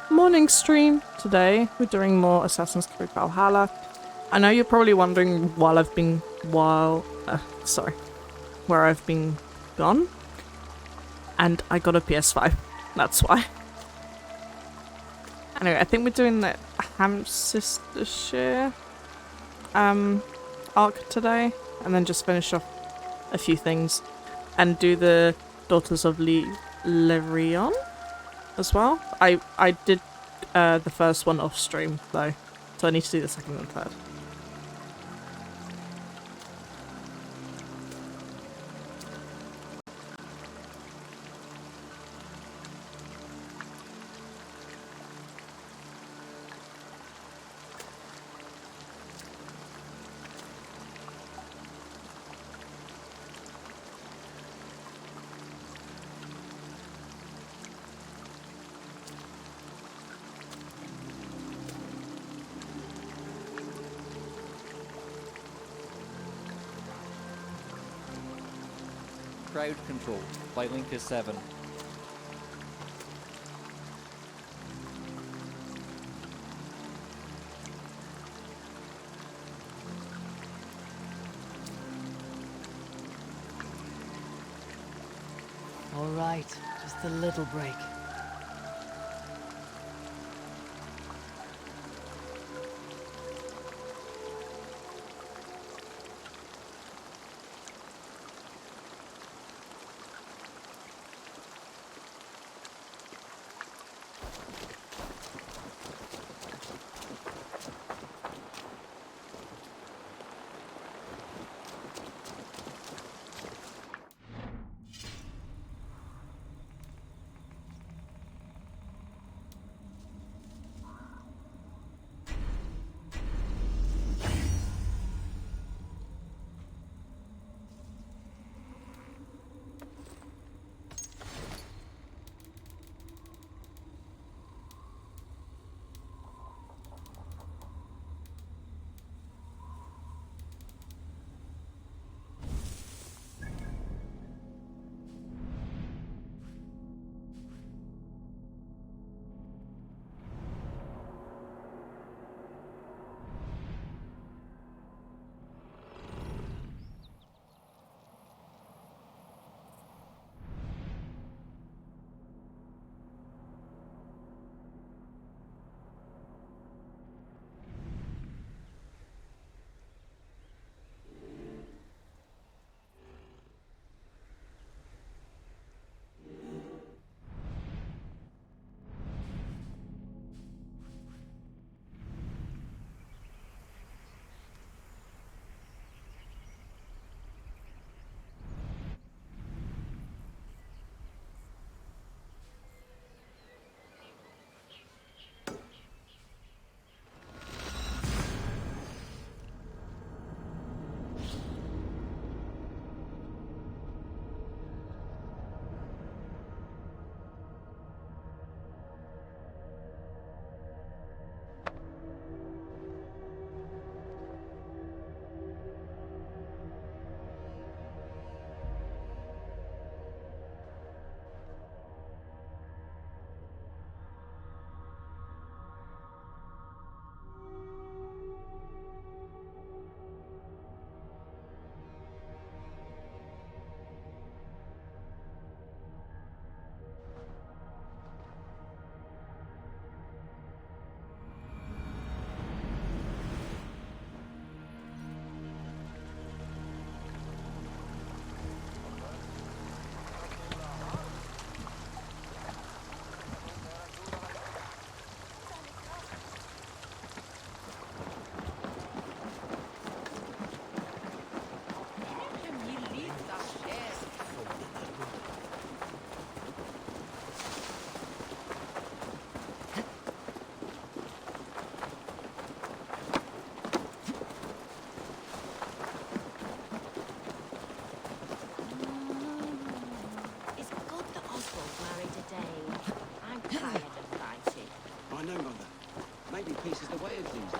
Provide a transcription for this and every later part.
morning stream. Today we're doing more Assassin's Creed Valhalla. I know you're probably wondering where I've been gone. And I got a PS5. That's why. Anyway, I think we're doing the Hamtunscire arc today, and then just finish off a few things and do the Daughters of Lerion as well. I did the first one off stream though, so I need to do the second and third. Crowd Control by Linkus 7. All right, just a little break. Peace is the way of things now.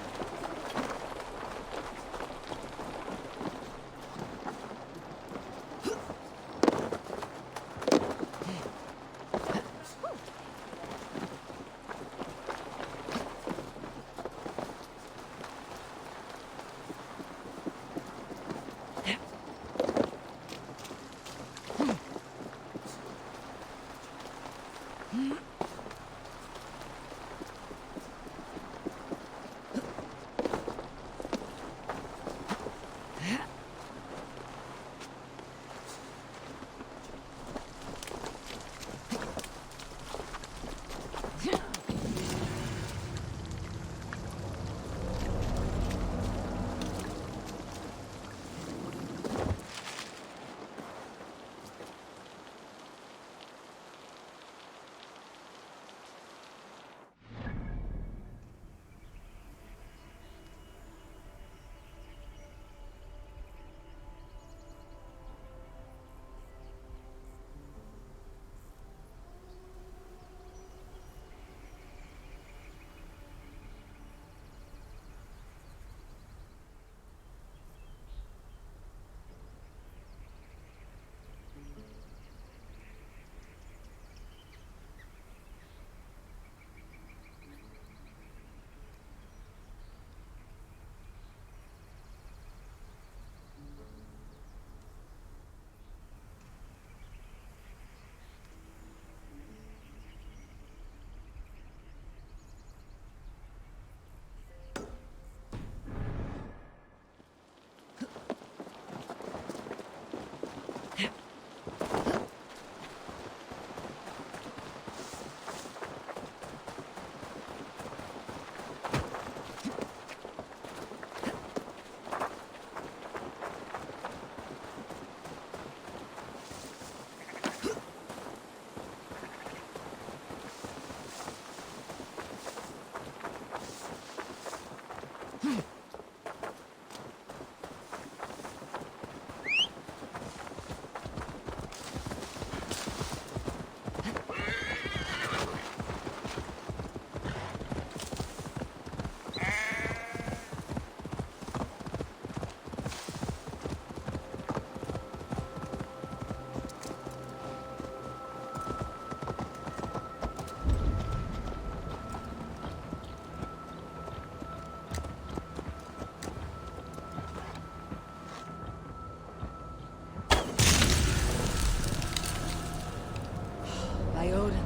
By Odin,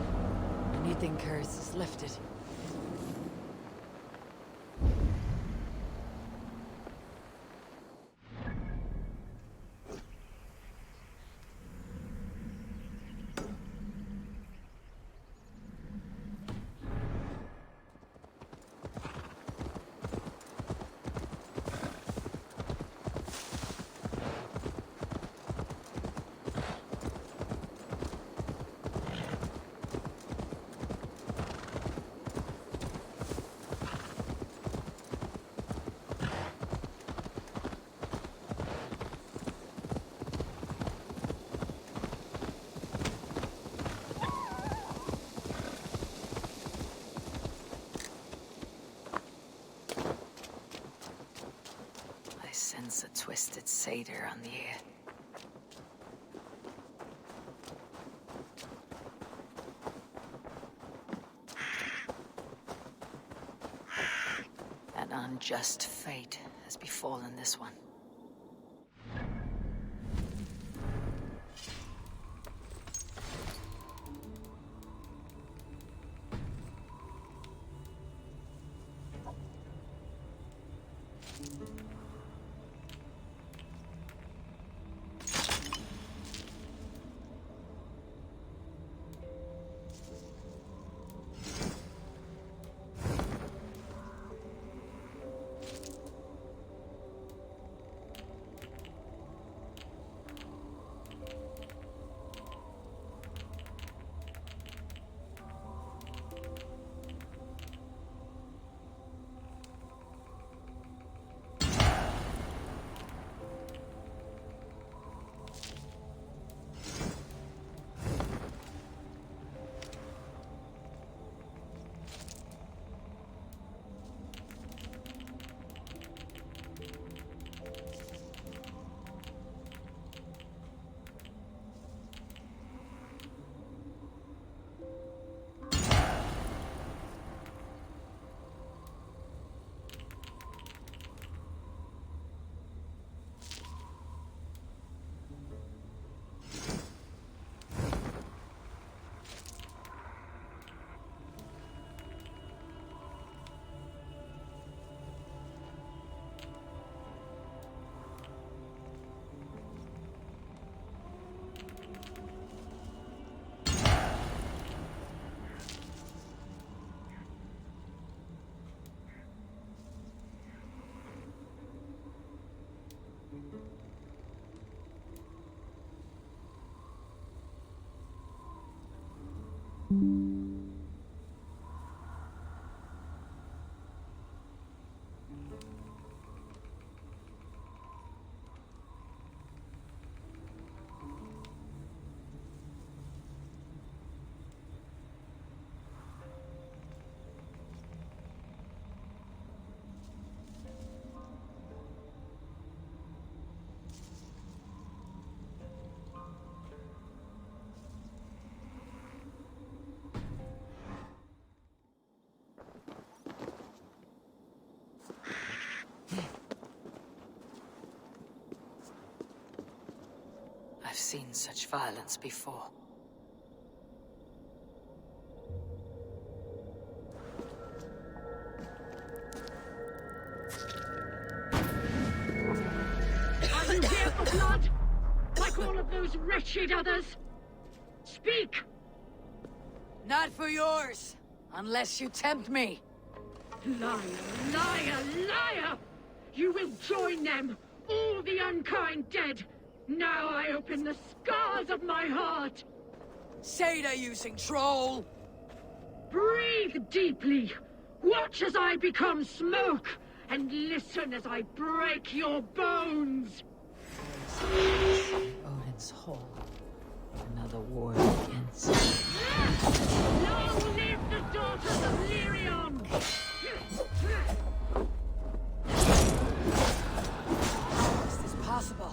anything curse is lifted. I sense a twisted satyr on the air. An unjust fate has befallen this one. I've seen such violence before. Are you here for blood? Like all of those wretched others? Speak! Not for yours, unless you tempt me. Liar, liar, liar! You will join them, all the unkind dead. Now I open the scars of my heart. Say they're using troll. Breathe deeply. Watch as I become smoke, and listen as I break your bones. Odin's Hall. Another war begins. Long live the daughters of Lerion! Is this possible?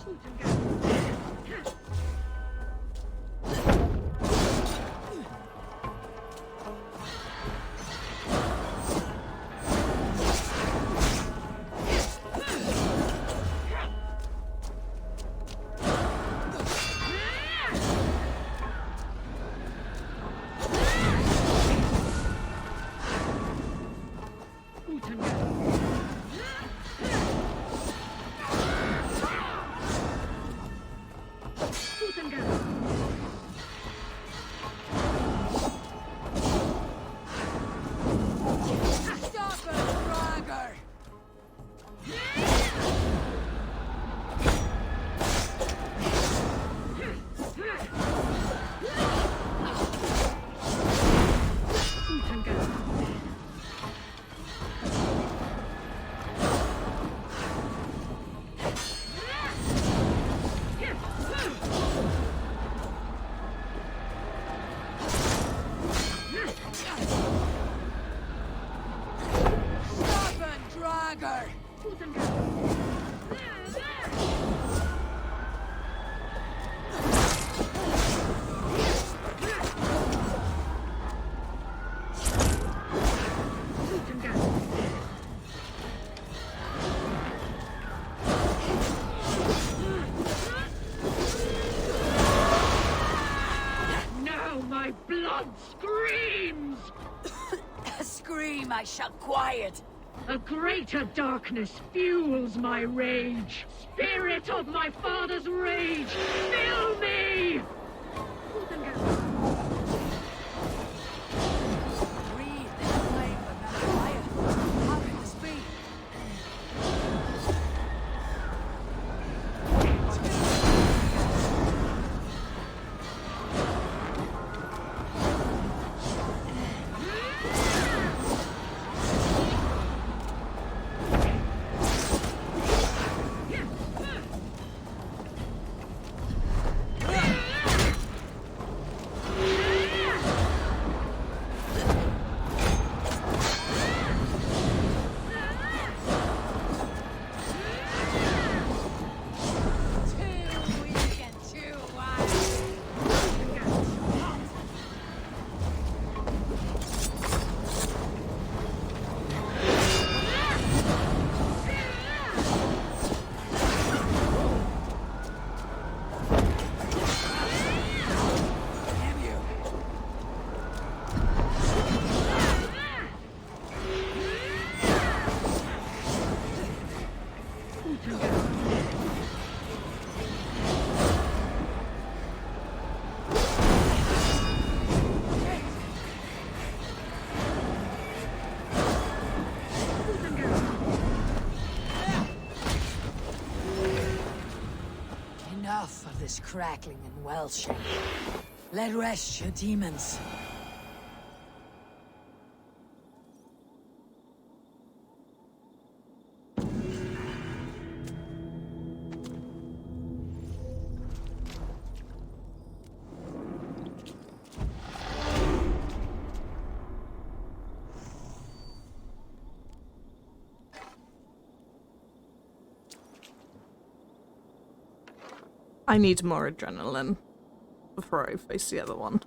My blood screams! Scream, I shall quiet. A greater darkness fuels my rage. Spirit of my father's rage, fill me! Breathe in the flame, but not fire. How can this be? Enough of this crackling and welshing. Let rest your demons. I need more adrenaline before I face the other one.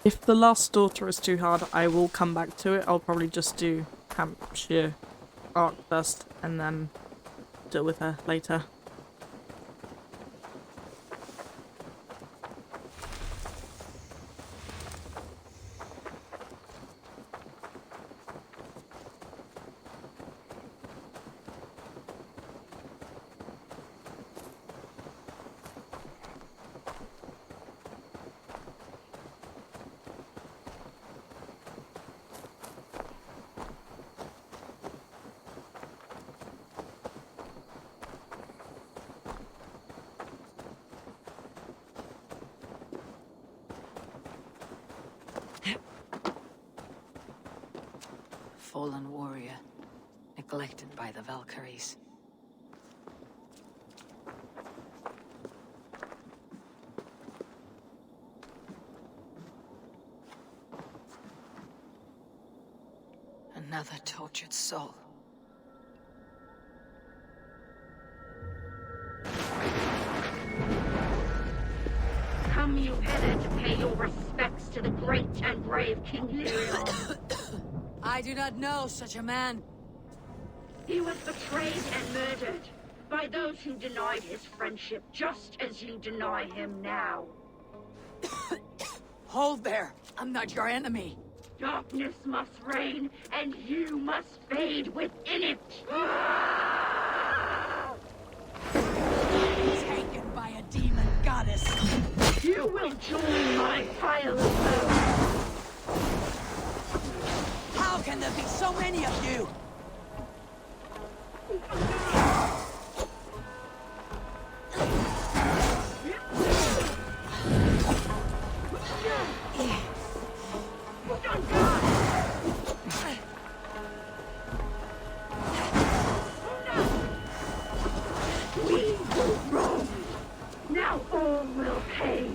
If the last daughter is too hard, I will come back to it. I'll probably just do Hampshire arc first and then deal with her later. Fallen warrior, neglected by the Valkyries. Another tortured soul. Come you hither to pay your respects to the great and brave King Lerion. I do not know such a man. He was betrayed and murdered by those who denied his friendship, just as you deny him now. Hold there! I'm not your enemy! Darkness must reign, and you must fade within it! Taken by a demon goddess! You will join my pile of bones! How can there be so many of you? We will roam! Now all will pay!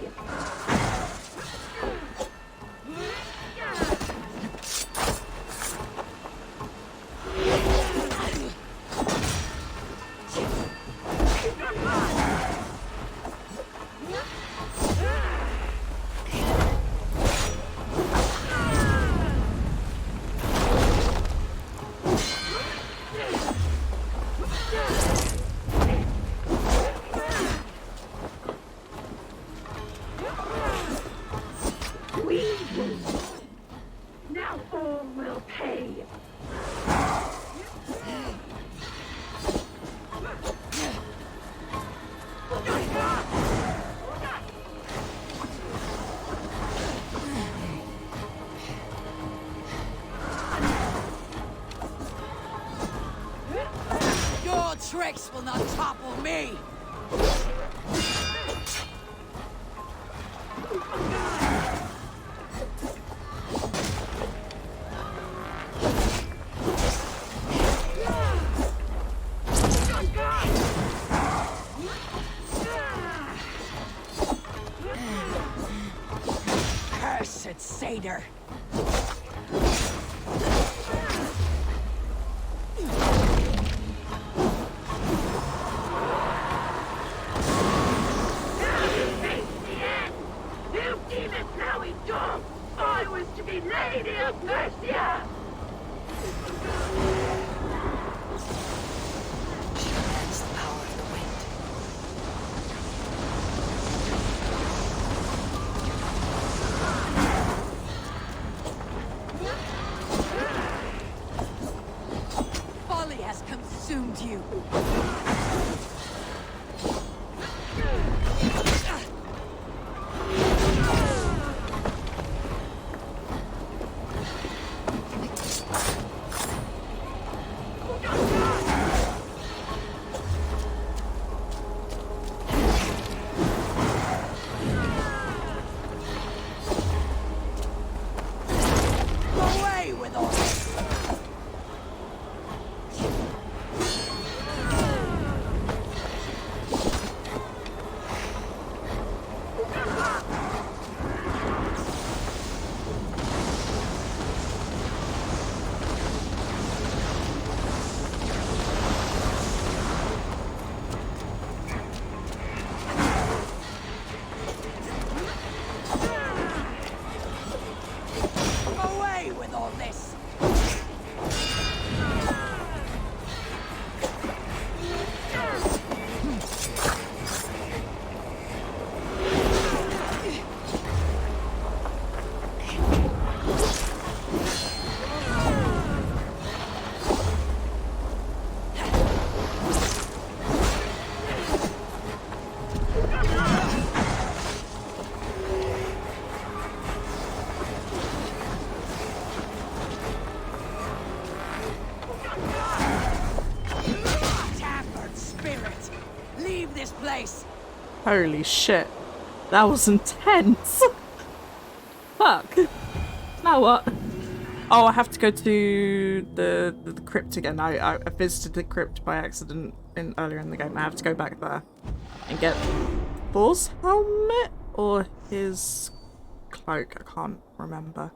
Now all will pay! Your tricks will not topple me! Cursed satyr! I was to be Lady of Mercia! She commands the power of the wind. Folly has consumed you. Holy shit. That was intense. Fuck. Now what? Oh, I have to go to the crypt again. I visited the crypt by accident earlier in the game. I have to go back there and get Thor's helmet or his cloak. I can't remember.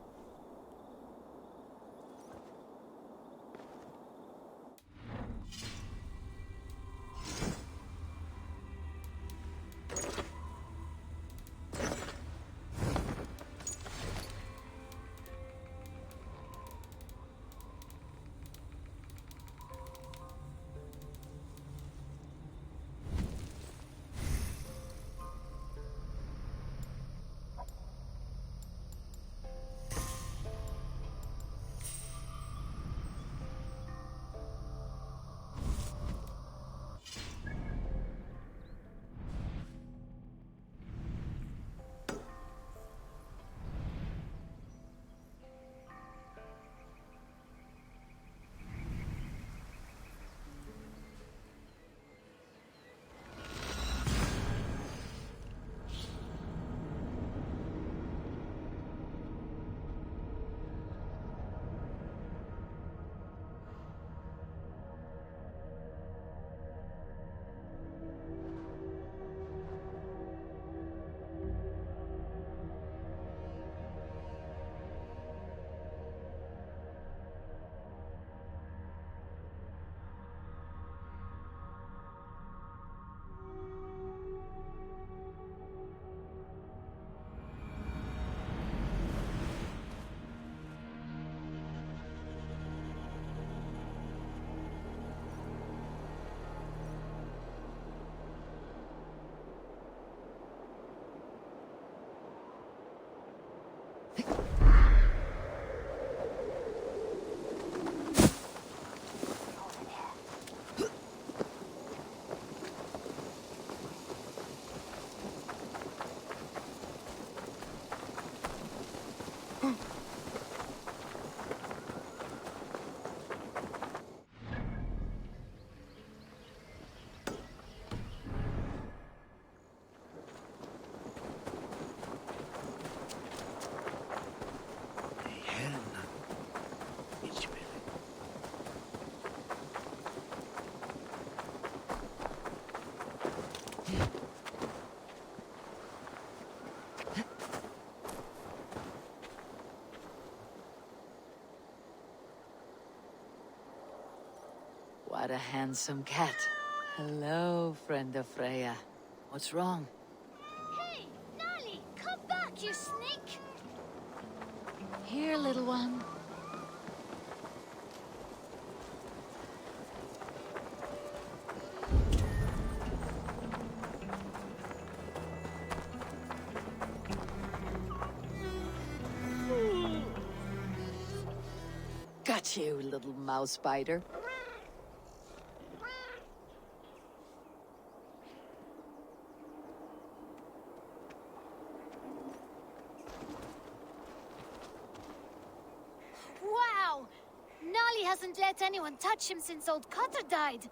What a handsome cat. Hello, friend of Freya. What's wrong? Hey, Nali, come back, you sneak! Here, little one. Got you, little mouse biter. Wow! Nali hasn't let anyone touch him since old Cutter died.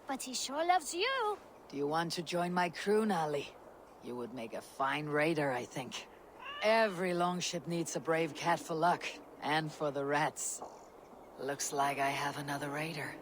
But he sure loves you. Do you want to join my crew, Nali? You would make a fine raider, I think. Every longship needs a brave cat for luck, and for the rats. Looks like I have another raider.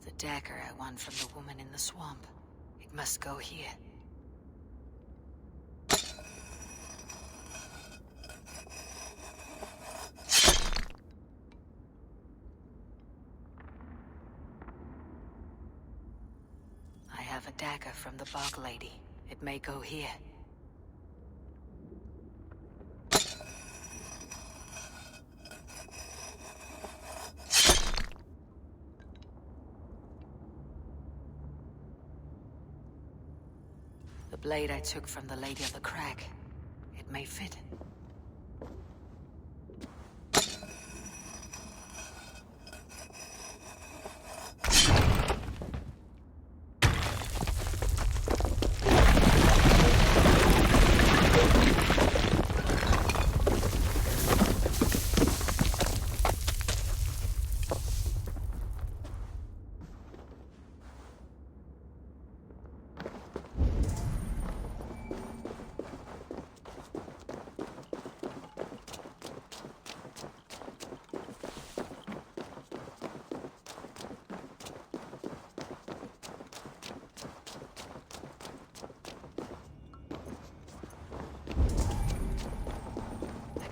The dagger I won from the woman in the swamp. It must go here. I have a dagger from the bog lady. It may go here. The blade I took from the Lady of the Crag. It may fit.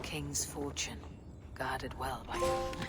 King's fortune, guarded well by him.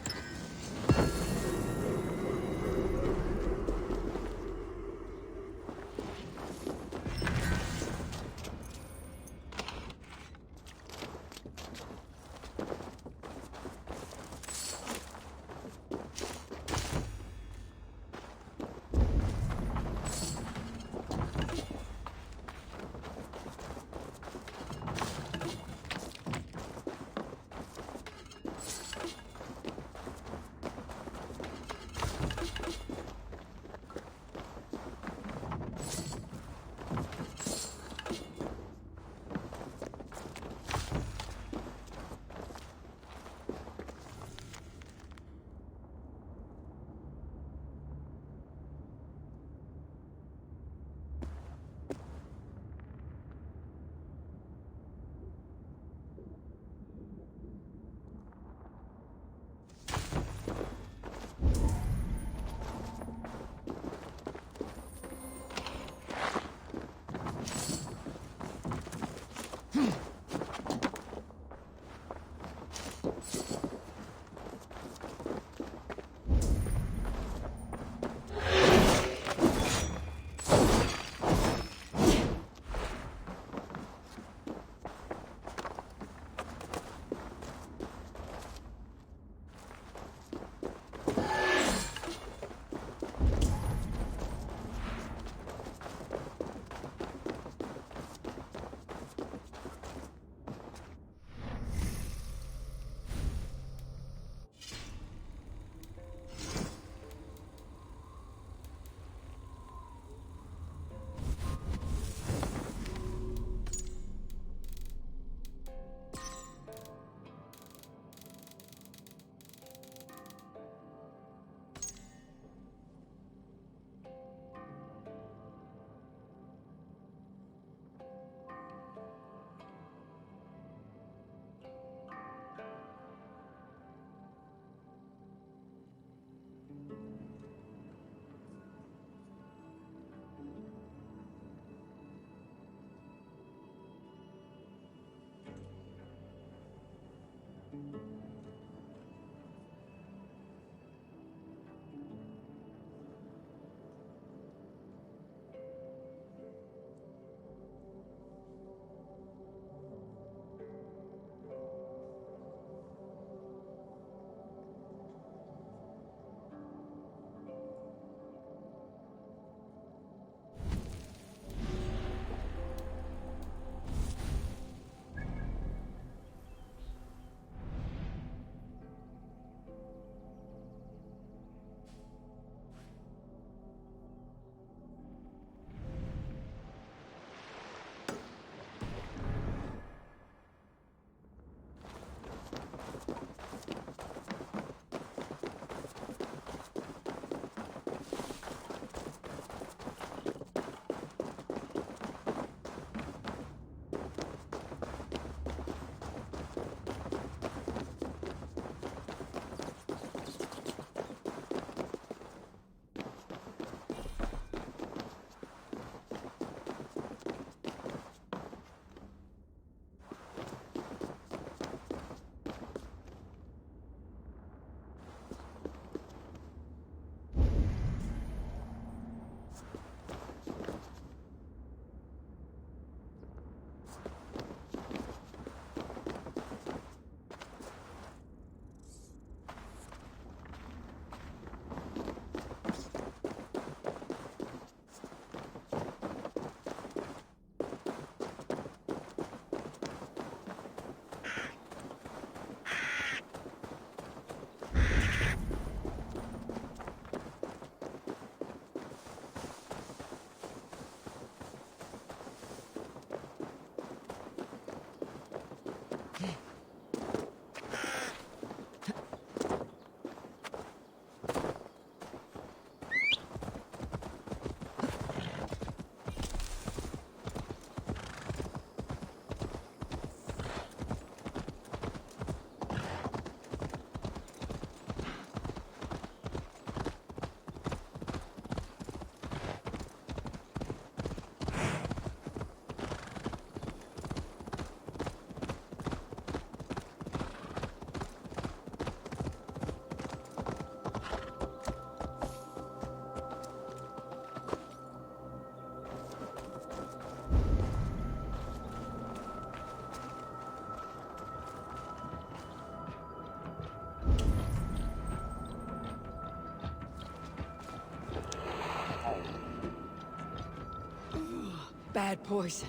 bad poison.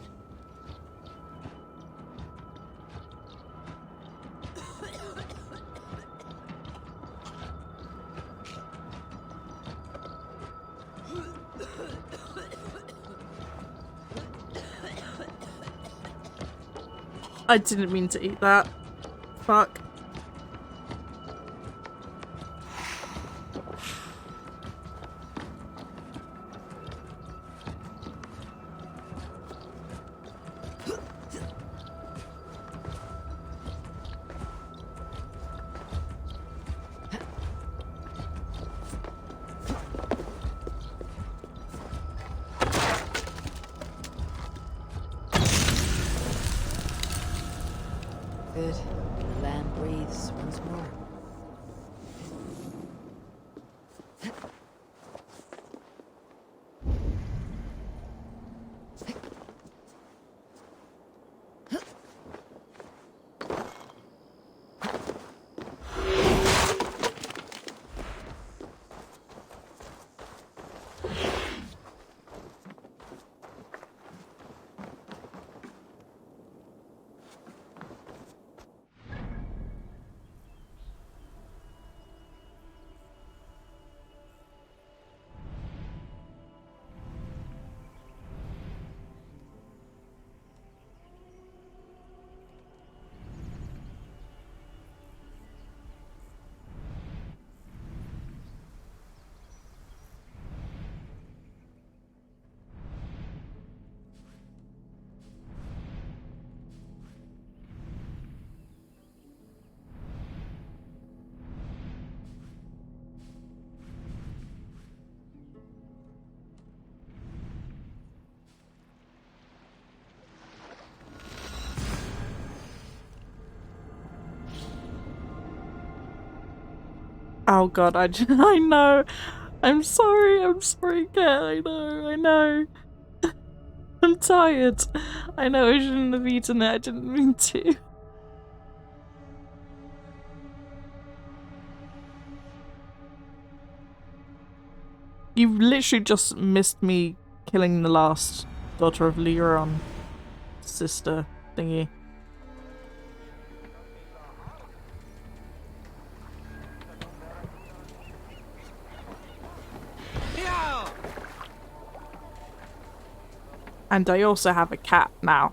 I didn't mean to eat that. Fuck. Good. The land breathes once more. Oh god, I know. I'm sorry, Kat. I know. I'm tired. I know I shouldn't have eaten it. I didn't mean to. You literally just missed me killing the last daughter of Lerion sister thingy. And I also have a cat now,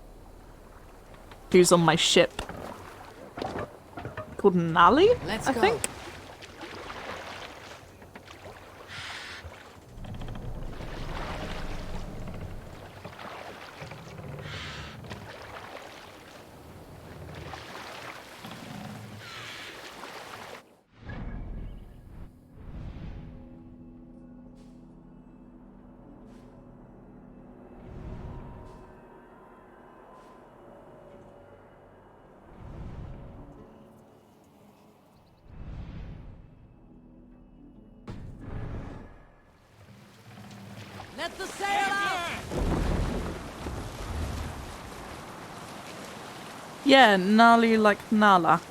who's on my ship, called Nali, Let's I go. think. Let the sail out! Yeah, Nali like Nala.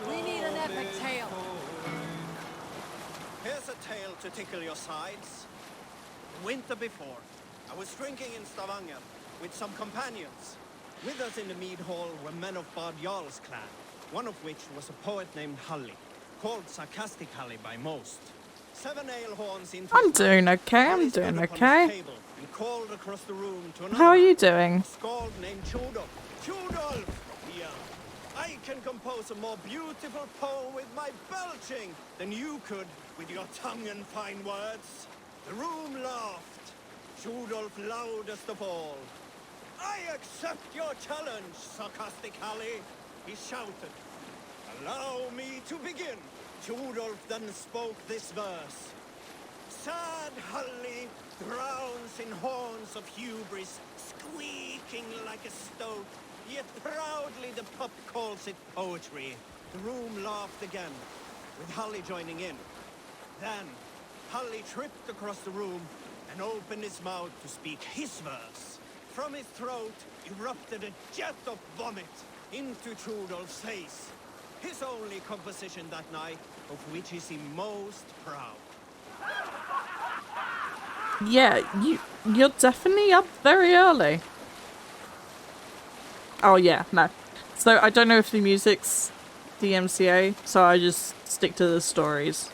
We need an epic tale. Here's a tale to tickle your sides. The winter before, I was drinking in Stavanger with some companions. With us in the mead hall were men of Bard Jarl's clan, one of which was a poet named Halli, called Sarcastic Halli by most. 7 ale horns into I'm his doing mouth, okay, Halli I'm stood doing upon his okay. table and called across the room to another How are you man, doing? a skald named Chudolf. Chudolf! He yelled. I can compose a more beautiful poem with my belching than you could with your tongue and fine words. The room laughed. Chudolf loudest of all. I accept your challenge, Sarcastic Halli, he shouted. Allow me to begin. Chudolf then spoke this verse. Sad Halli drowns in horns of hubris, squeaking like a stoat, yet proudly the pup calls it poetry. The room laughed again, with Halli joining in. Then, Halli tripped across the room and opened his mouth to speak his verse. From his throat erupted a jet of vomit into Trudolf's face. His only composition that night, of which is he most proud. Yeah, you're definitely up very early. Oh yeah, no. So I don't know if the music's DMCA, so I just stick to the stories.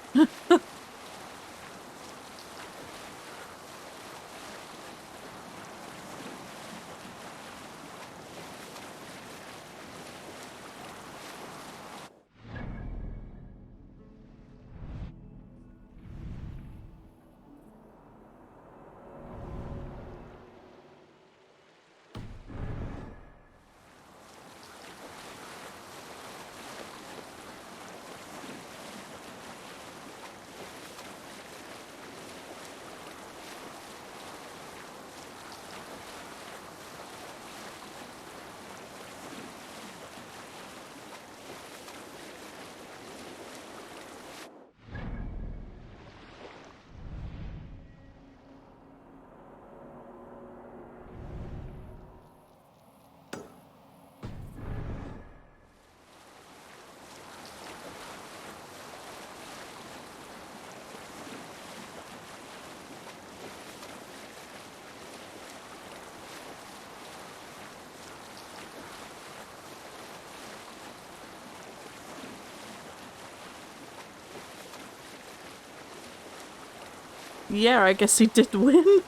Yeah, I guess he did win.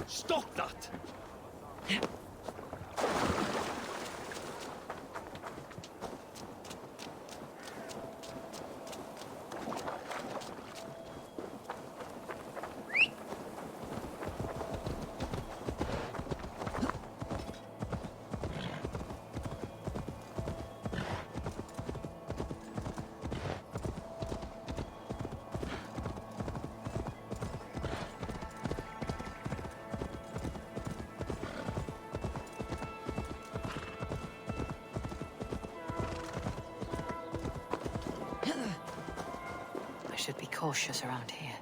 Stop that! Should be cautious around here.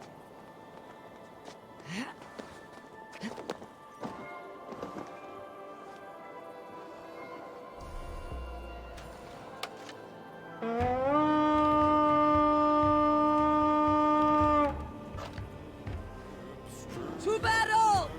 To battle!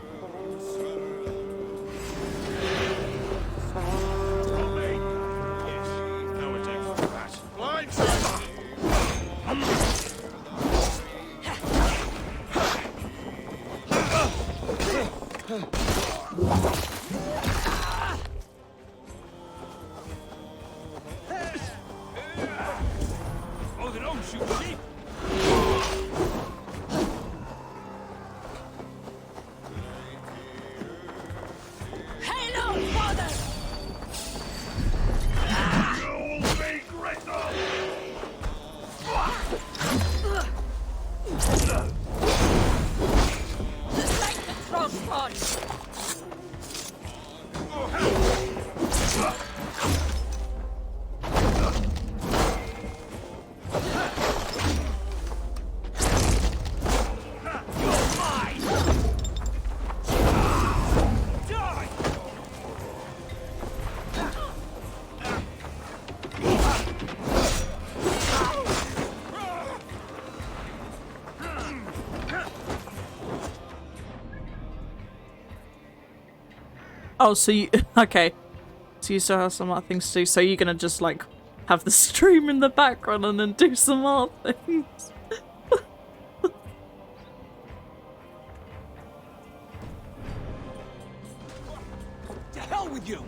Oh, so you okay. So you still have some other things to do, so you're gonna just like have the stream in the background and then do some other things. To hell with you!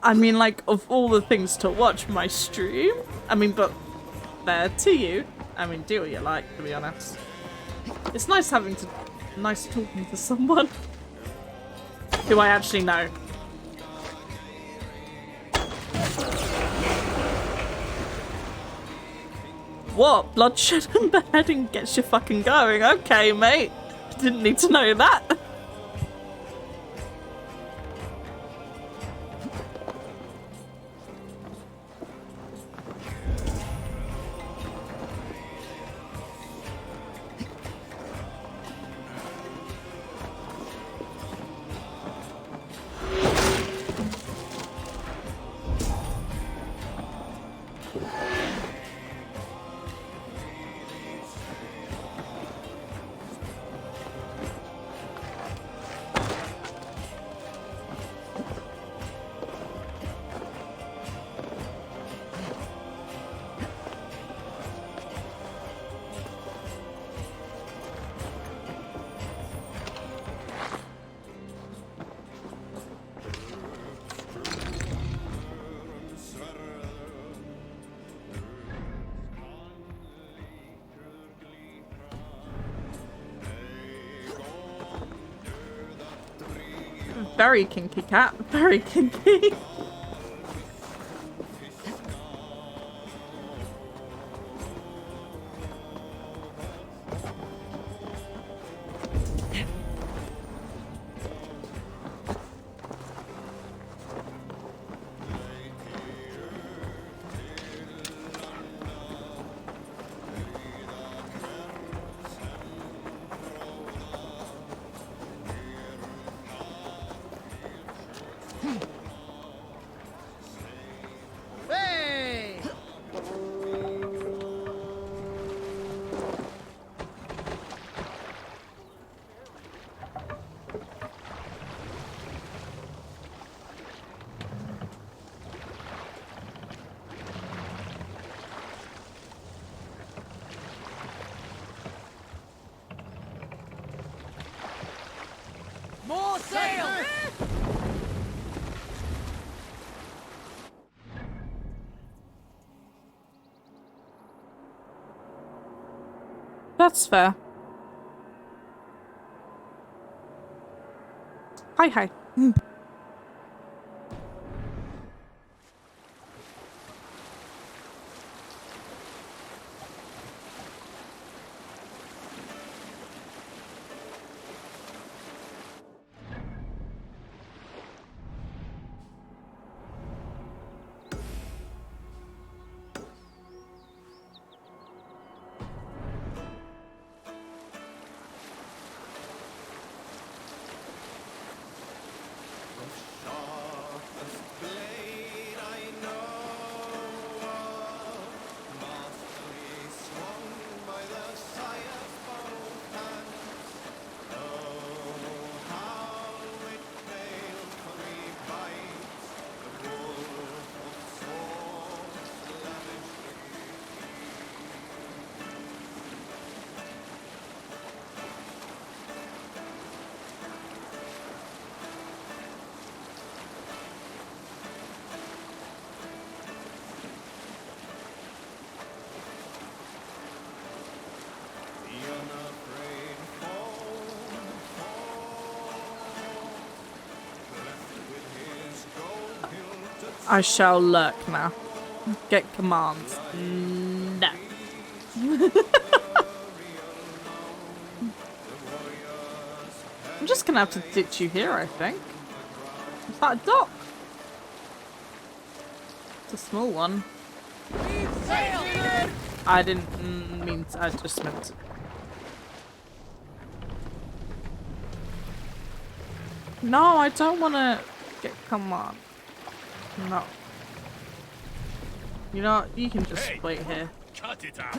I mean, like, of all the things to watch my stream, I mean, but fair to you. I mean, do what you like, to be honest. It's nice nice talking to someone who I actually know. What? Bloodshed and beheading gets you fucking going. Okay, mate. Didn't need to know that. Very kinky cat. Very kinky. More sail! That's fair. Hi, hi. I shall lurk now. Get commands. No. I'm just gonna have to ditch you here, I think. Is that a dock? It's a small one. I didn't mean to, I just meant to. No, I don't want to get command. No. You know what? You can just wait here. Cut it out.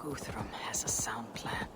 Guthrum has a sound plan.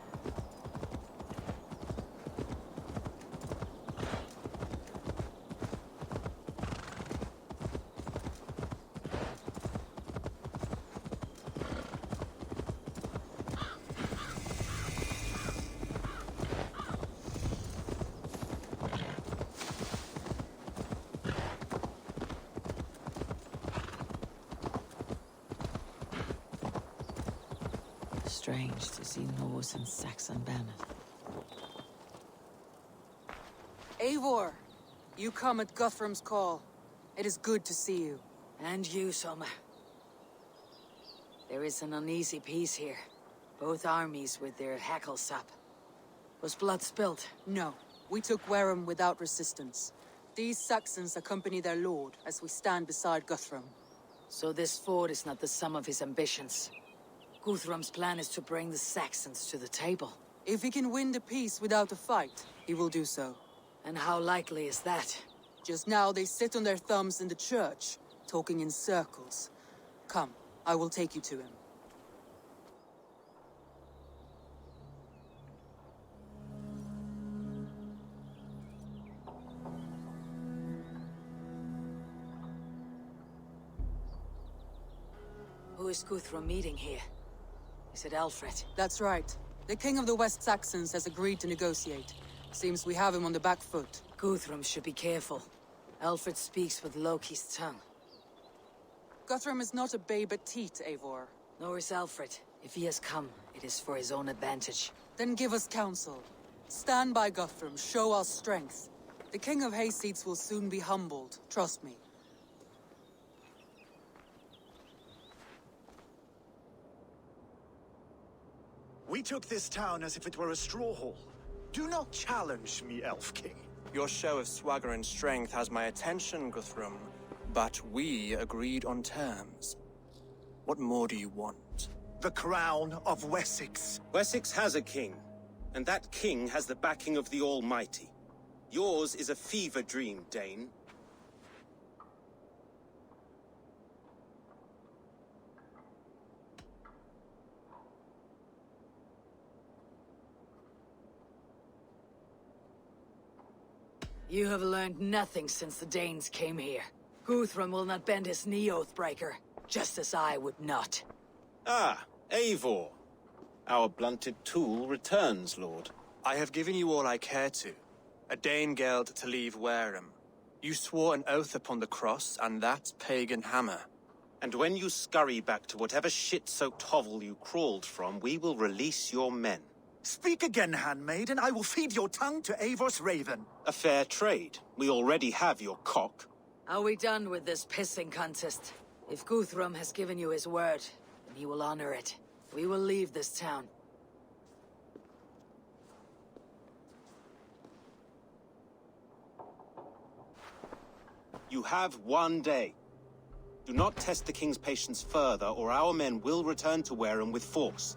Strange to see Norse and Saxon banners. Eivor, you come at Guthrum's call. It is good to see you. And you, Soma. There is an uneasy peace here. Both armies with their hackles up. Was blood spilled? No, we took Wareham without resistance. These Saxons accompany their lord as we stand beside Guthrum. So this fort is not the sum of his ambitions. Guthrum's plan is to bring the Saxons to the table. If he can win the peace without a fight, he will do so. And how likely is that? Just now they sit on their thumbs in the church, talking in circles. Come, I will take you to him. Who is Guthrum meeting here? Is it Alfred? That's right. The king of the West Saxons has agreed to negotiate. Seems we have him on the back foot. Guthrum should be careful. Alfred speaks with Loki's tongue. Guthrum is not a babe at teat, Eivor. Nor is Alfred. If he has come, it is for his own advantage. Then give us counsel. Stand by Guthrum, show our strength. The king of Hayseeds will soon be humbled, trust me. We took this town as if it were a straw hall. Do not challenge me, Elf King. Your show of swagger and strength has my attention, Guthrum. But we agreed on terms. What more do you want? The crown of Wessex. Wessex has a king, and that king has the backing of the Almighty. Yours is a fever dream, Dane. You have learned nothing since the Danes came here. Guthrum will not bend his knee, Oathbreaker, just as I would not. Ah, Eivor. Our blunted tool returns, Lord. I have given you all I care to. A Danegeld to leave Wareham. You swore an oath upon the cross, and that pagan hammer. And when you scurry back to whatever shit-soaked hovel you crawled from, we will release your men. Speak again, handmaid, and I will feed your tongue to Eivor's raven. A fair trade. We already have your cock. Are we done with this pissing contest? If Guthrum has given you his word, then he will honor it. We will leave this town. You have 1 day. Do not test the king's patience further, or our men will return to Wareham with force.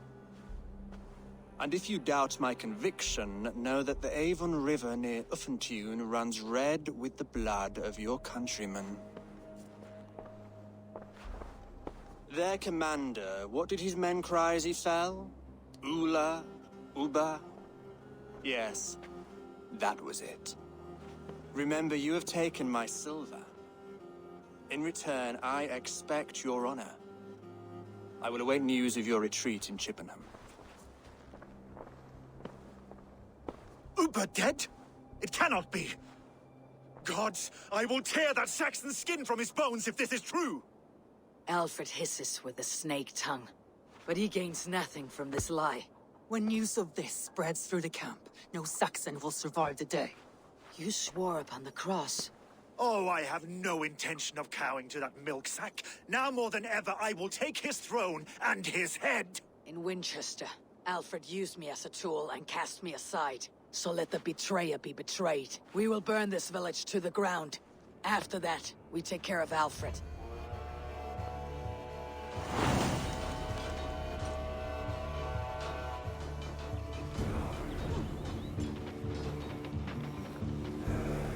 And if you doubt my conviction, know that the Avon River near Uffentune runs red with the blood of your countrymen. Their commander, what did his men cry as he fell? Ula? Uba? Yes, that was it. Remember, you have taken my silver. In return, I expect your honor. I will await news of your retreat in Chippenham. Uber dead? It cannot be. Gods, I will tear that Saxon's skin from his bones if this is true. Alfred hisses with a snake tongue, but he gains nothing from this lie. When news of this spreads through the camp, no Saxon will survive the day. You swore upon the cross. Oh, I have no intention of cowing to that milksack. Now more than ever, I will take his throne and his head. In Winchester, Alfred used me as a tool and cast me aside. So let the betrayer be betrayed. We will burn this village to the ground. After that, we take care of Alfred.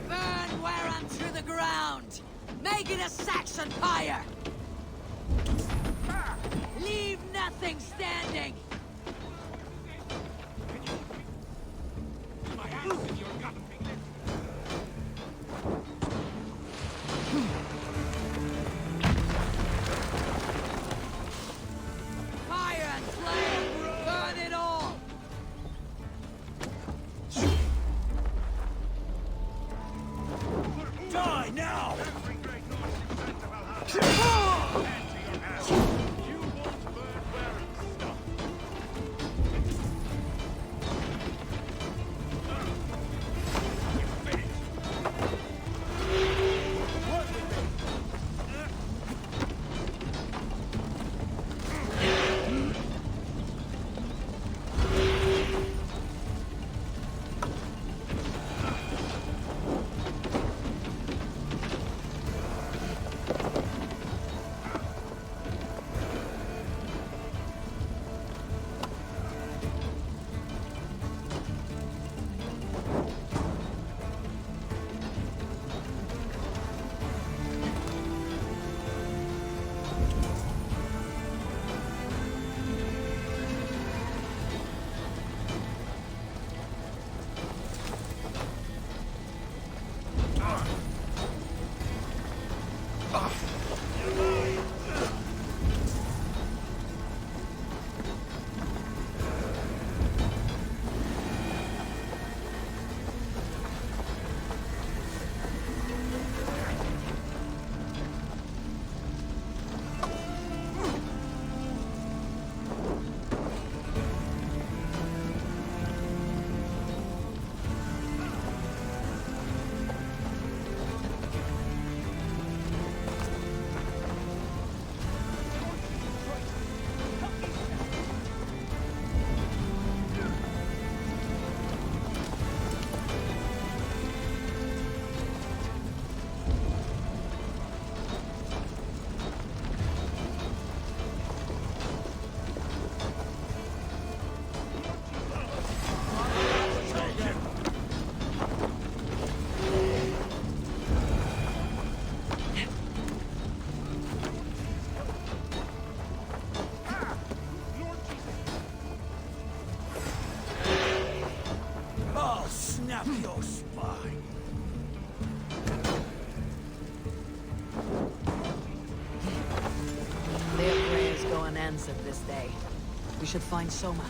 Burn Wareham to the ground! Make it a Saxon pyre! Leave nothing standing! snap your spine. Their prayers go unanswered this day. We should find Soma.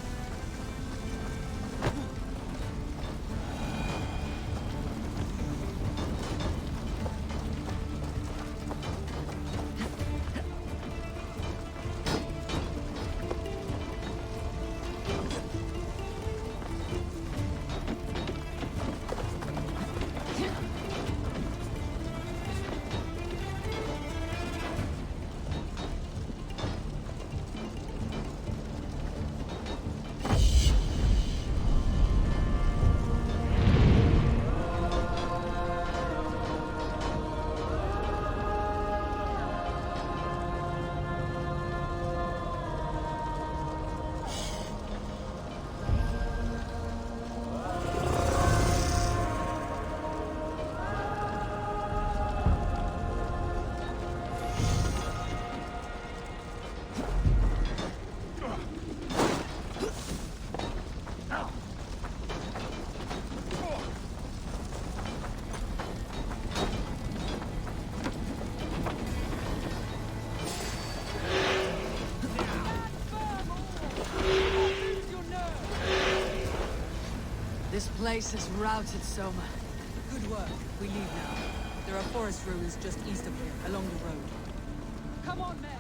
This place has routed Soma. Good work. We leave now. There are forest ruins just east of here, along the road. Come on, man!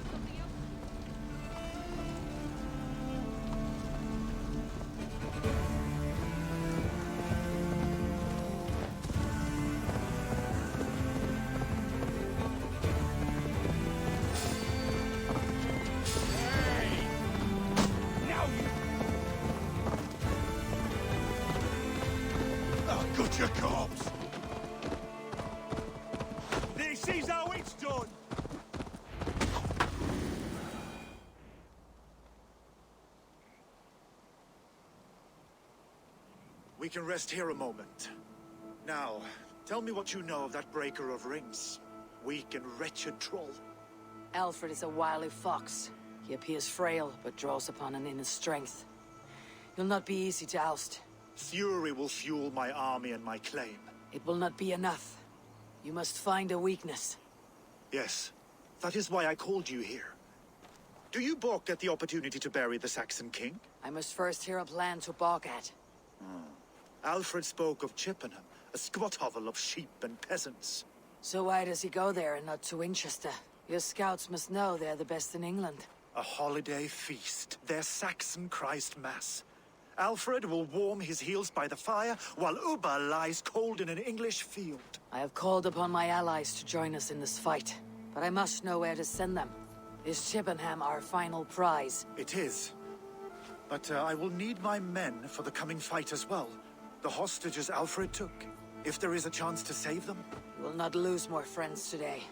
Got your corpse! This is how it's done! We can rest here a moment. Now, tell me what you know of that breaker of rings. Weak and wretched troll. Alfred is a wily fox. He appears frail, but draws upon an inner strength. He'll not be easy to oust. Fury will fuel my army and my claim. It will not be enough. You must find a weakness. Yes, that is why I called you here. Do you balk at the opportunity to bury the Saxon king? I must first hear a plan to balk at. Alfred spoke of Chippenham, a squat hovel of sheep and peasants. So why does he go there and not to Winchester? Your scouts must know they're the best in England. A holiday feast, their Saxon Christ Mass. Alfred will warm his heels by the fire, while Uba lies cold in an English field. I have called upon my allies to join us in this fight, but I must know where to send them. Is Chippenham our final prize? It is. But I will need my men for the coming fight as well. The hostages Alfred took. If there is a chance to save them. We will not lose more friends today.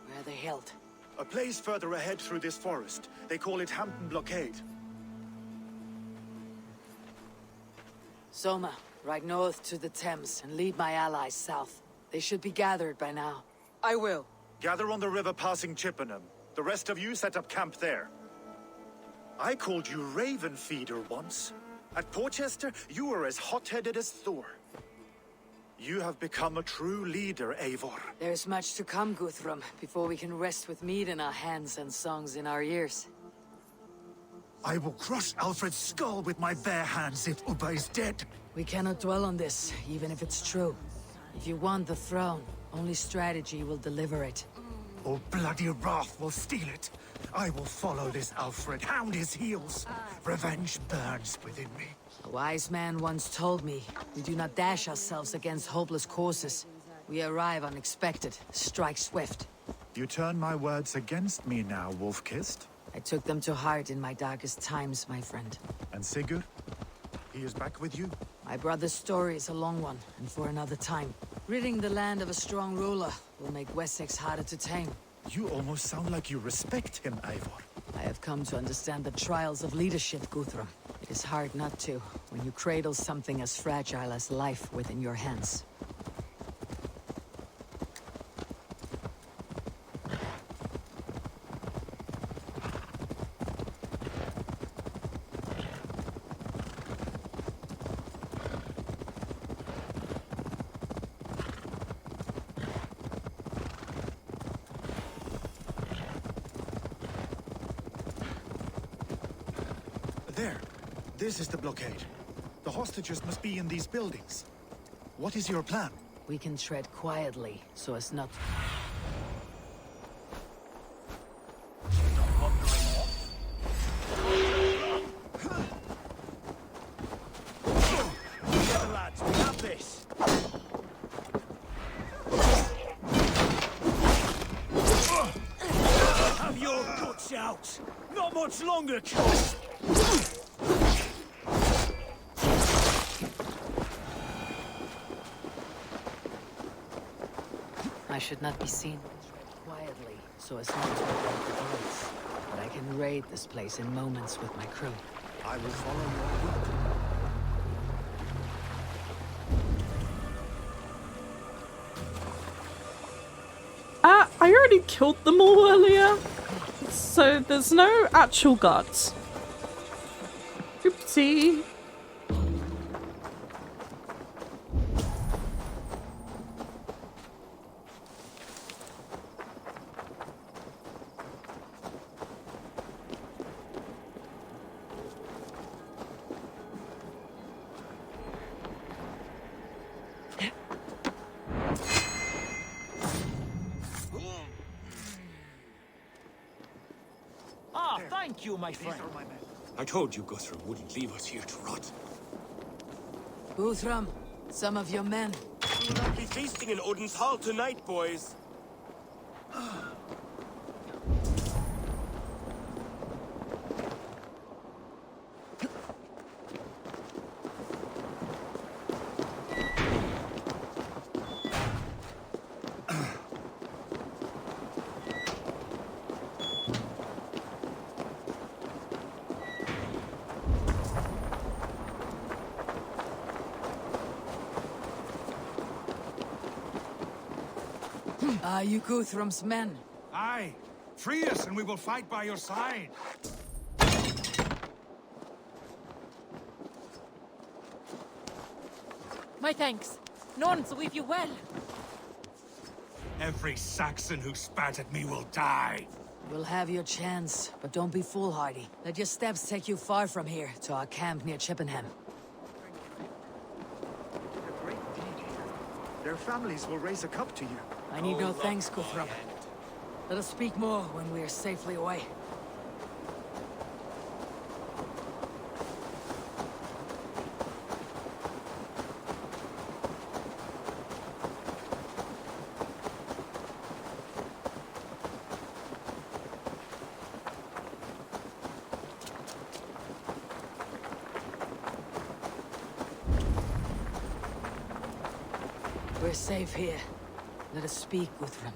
Where are they held? A place further ahead through this forest. They call it Hampton Blockade. Soma, ride north to the Thames and lead my allies south. They should be gathered by now. I will. Gather on the river passing Chippenham. The rest of you set up camp there. I called you Raven Feeder once. At Porchester, you were as hot-headed as Thor. You have become a true leader, Eivor. There's much to come, Guthrum, before we can rest with meat in our hands and songs in our ears. I will crush Alfred's skull with my bare hands if Uba is dead. We cannot dwell on this, even if it's true. If you want the throne, only strategy will deliver it. Or bloody wrath will steal it. I will follow this Alfred, hound his heels. Revenge burns within me. A wise man once told me, we do not dash ourselves against hopeless courses. We arrive unexpected, strike swift. You turn my words against me now, Wolf-Kissed. I took them to heart in my darkest times, my friend. And Sigurd? He is back with you? My brother's story is a long one, and for another time. Ridding the land of a strong ruler will make Wessex harder to tame. You almost sound like you respect him, Eivor. I have come to understand the trials of leadership, Guthrum. It is hard not to, when you cradle something as fragile as life within your hands. There. This is the blockade. The hostages must be in these buildings. What is your plan? We can tread quietly, so as not... Together, lads, we have this. Have your guts out. Not much longer, cuz. I should not be seen. Tread quietly, so as not to break the gates. But I can raid this place in moments with my crew. I will follow your lead. I already killed them all earlier, so there's no actual guards. Oopsie. Thank you, my friend. These are my men. I told you Guthrum wouldn't leave us here to rot. Guthrum, some of your men. We'll not be feasting in Odin's Hall tonight, boys. Are you Guthrum's men? Aye. Free us and we will fight by your side. My thanks. None, so weave you well. Every Saxon who spat at me will die. You'll have your chance, but don't be foolhardy. Let your steps take you far from here, to our camp near Chippenham. A great deed here. Their families will raise a cup to you. I need no thanks, Guthrum. Let us speak more when we are safely away. We're safe here. Let us speak, Guthrum.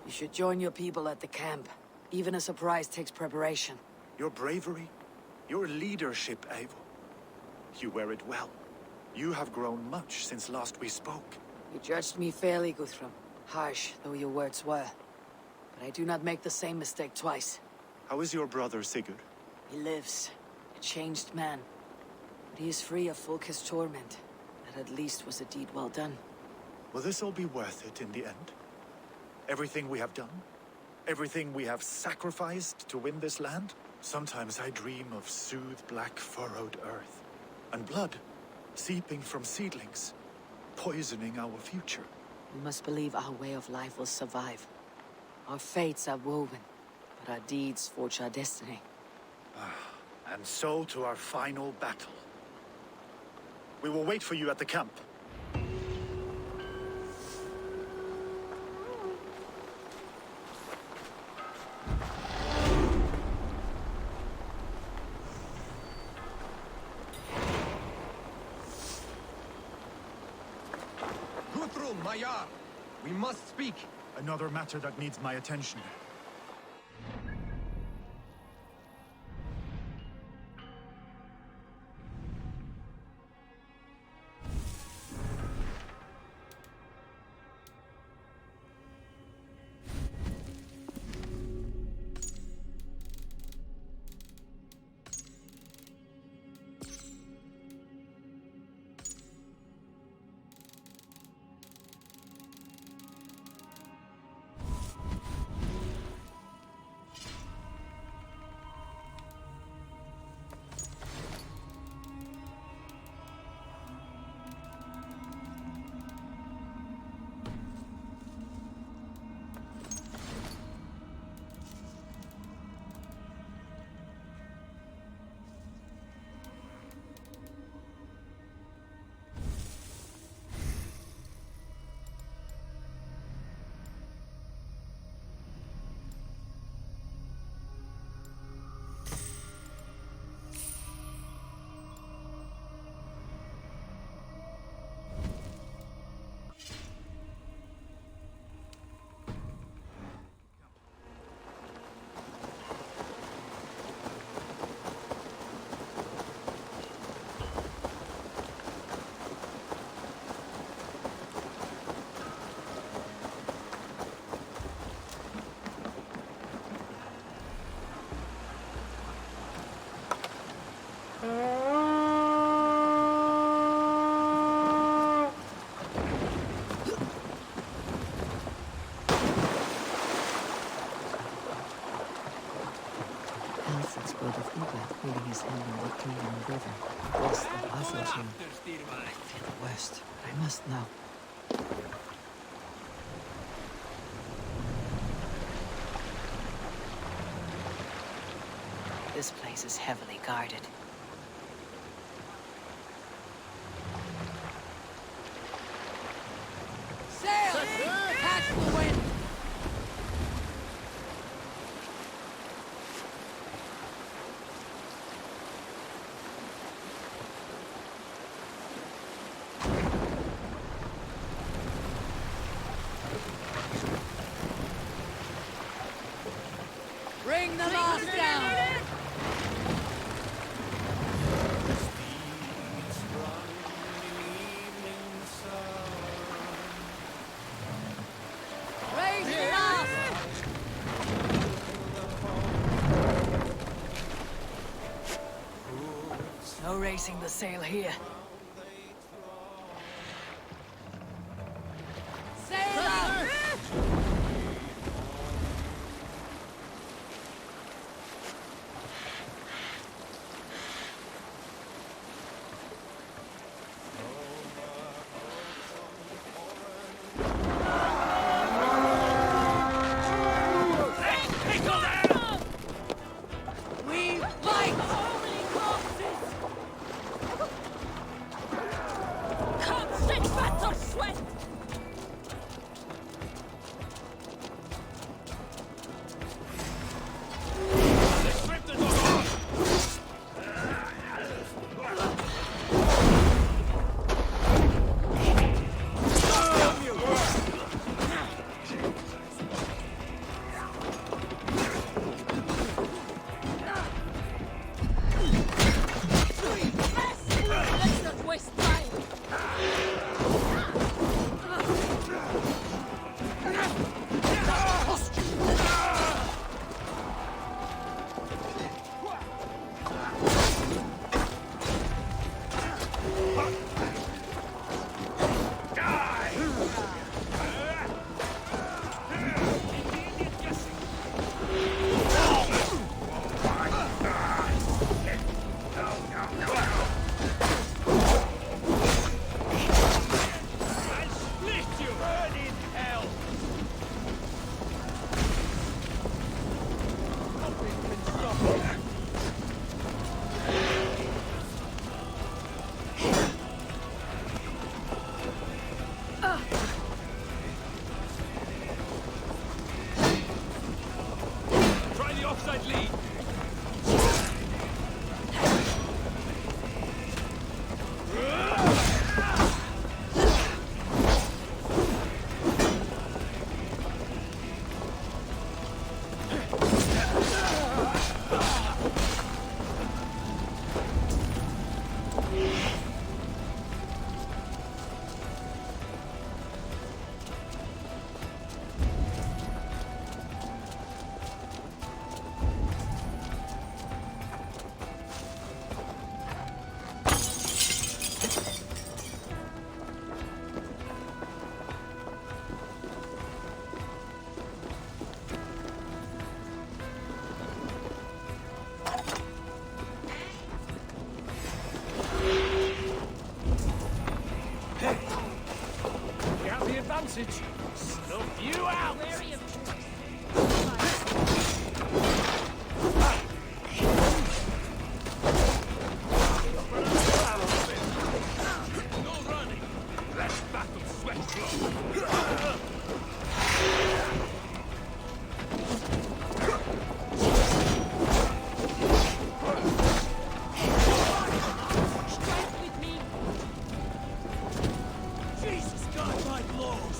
You should join your people at the camp. Even a surprise takes preparation. Your bravery, your leadership, Eivor. You wear it well. You have grown much since last we spoke. You judged me fairly, Guthrum. Harsh though your words were. But I do not make the same mistake twice. How is your brother, Sigurd? He lives, a changed man. But he is free of Fulke's torment. That at least was a deed well done. Will this all be worth it in the end? Everything we have done? Everything we have sacrificed to win this land? Sometimes I dream of soothed black furrowed earth. And blood seeping from seedlings, poisoning our future. We must believe our way of life will survive. Our fates are woven, but our deeds forge our destiny. And so to our final battle. We will wait for you at the camp. Guthrum, Maya! We must speak. Another matter that needs my attention. Please hand me the key and the river. Across the passage here. To the west. I must know. This place is heavily guarded. Sail! Catch the wind! Bring the mast down! Raise the mast! No racing the sail here. Sail up! We fight! Constant battle sweat! Let's not waste time! Try the offside lead. You have the advantage. Snuff you out. No running. Let battle sweat flow. Strike with me! Jesus God, my laws.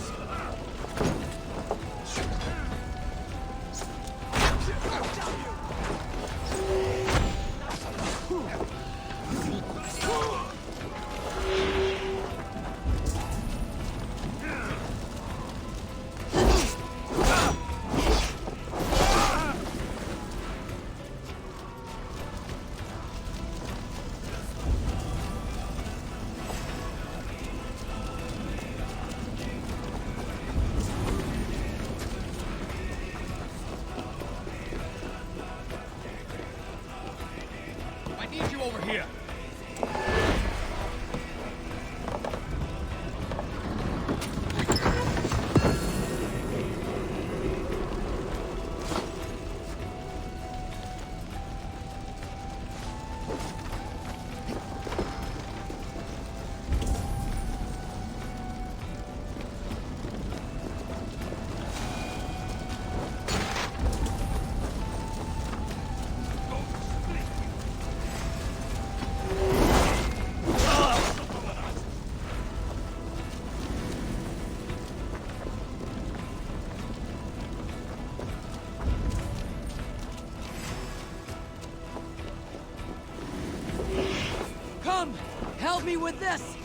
Help me with this!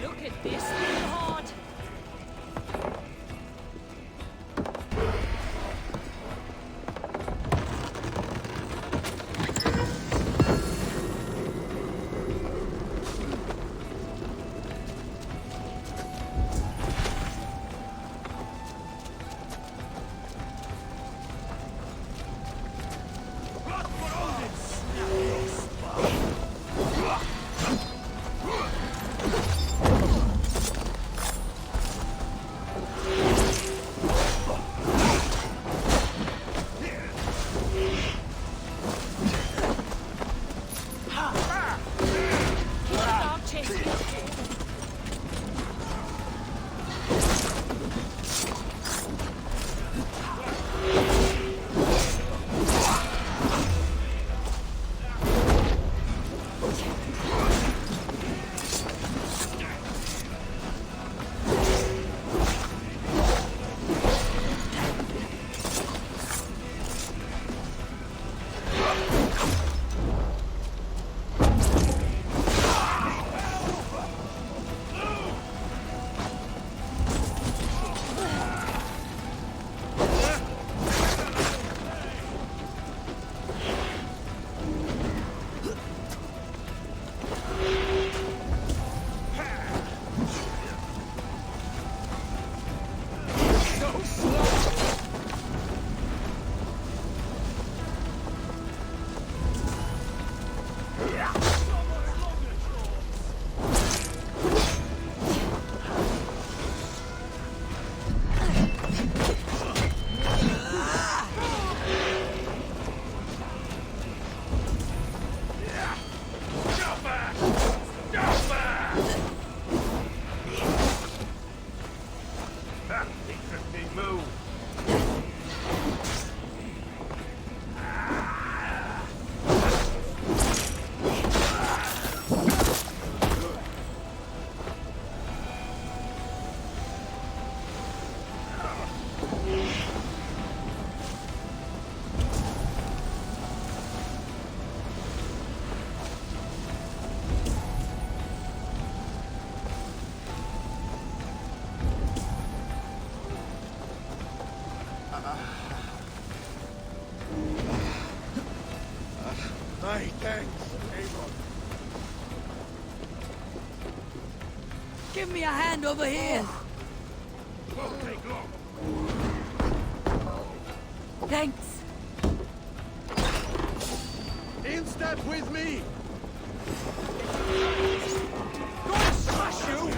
Look at this little heart. My thanks, Avon. Give me a hand over here! Won't take long. Thanks! In step with me! Gonna smash you!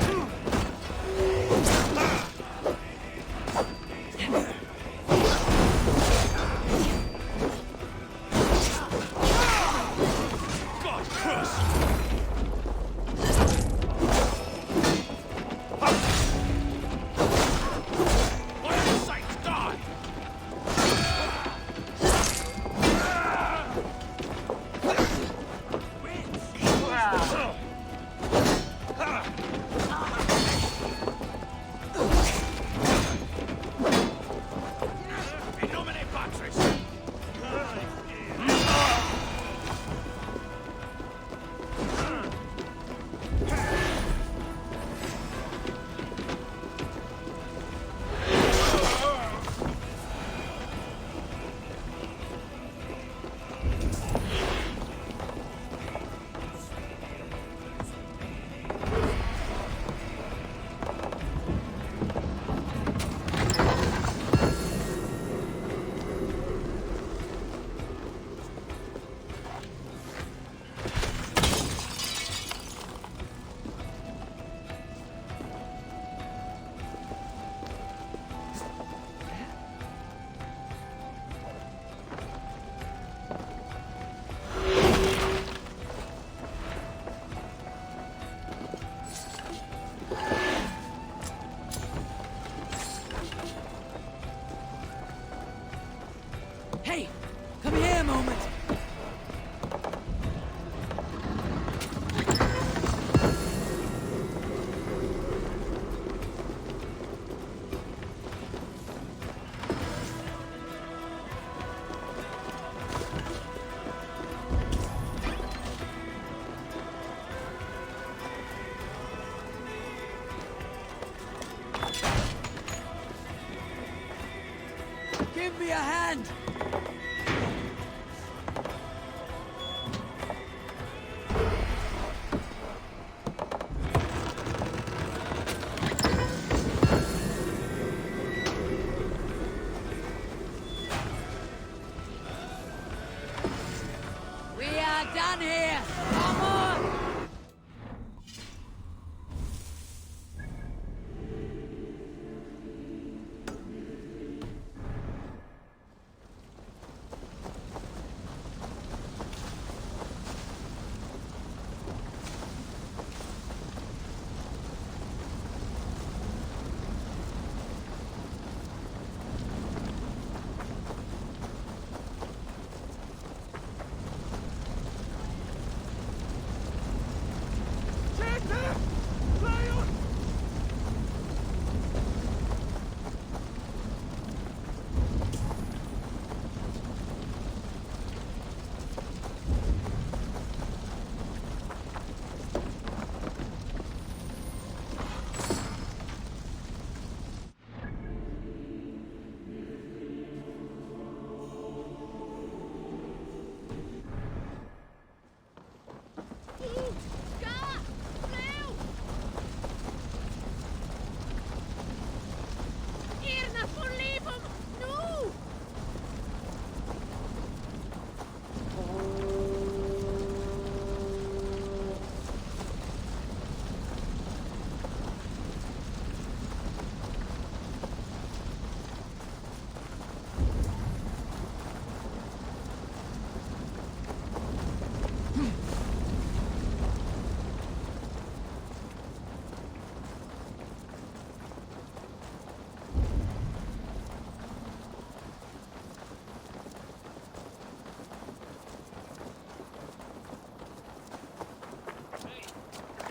Hey! Come here a moment! hand! We are done here! Come on!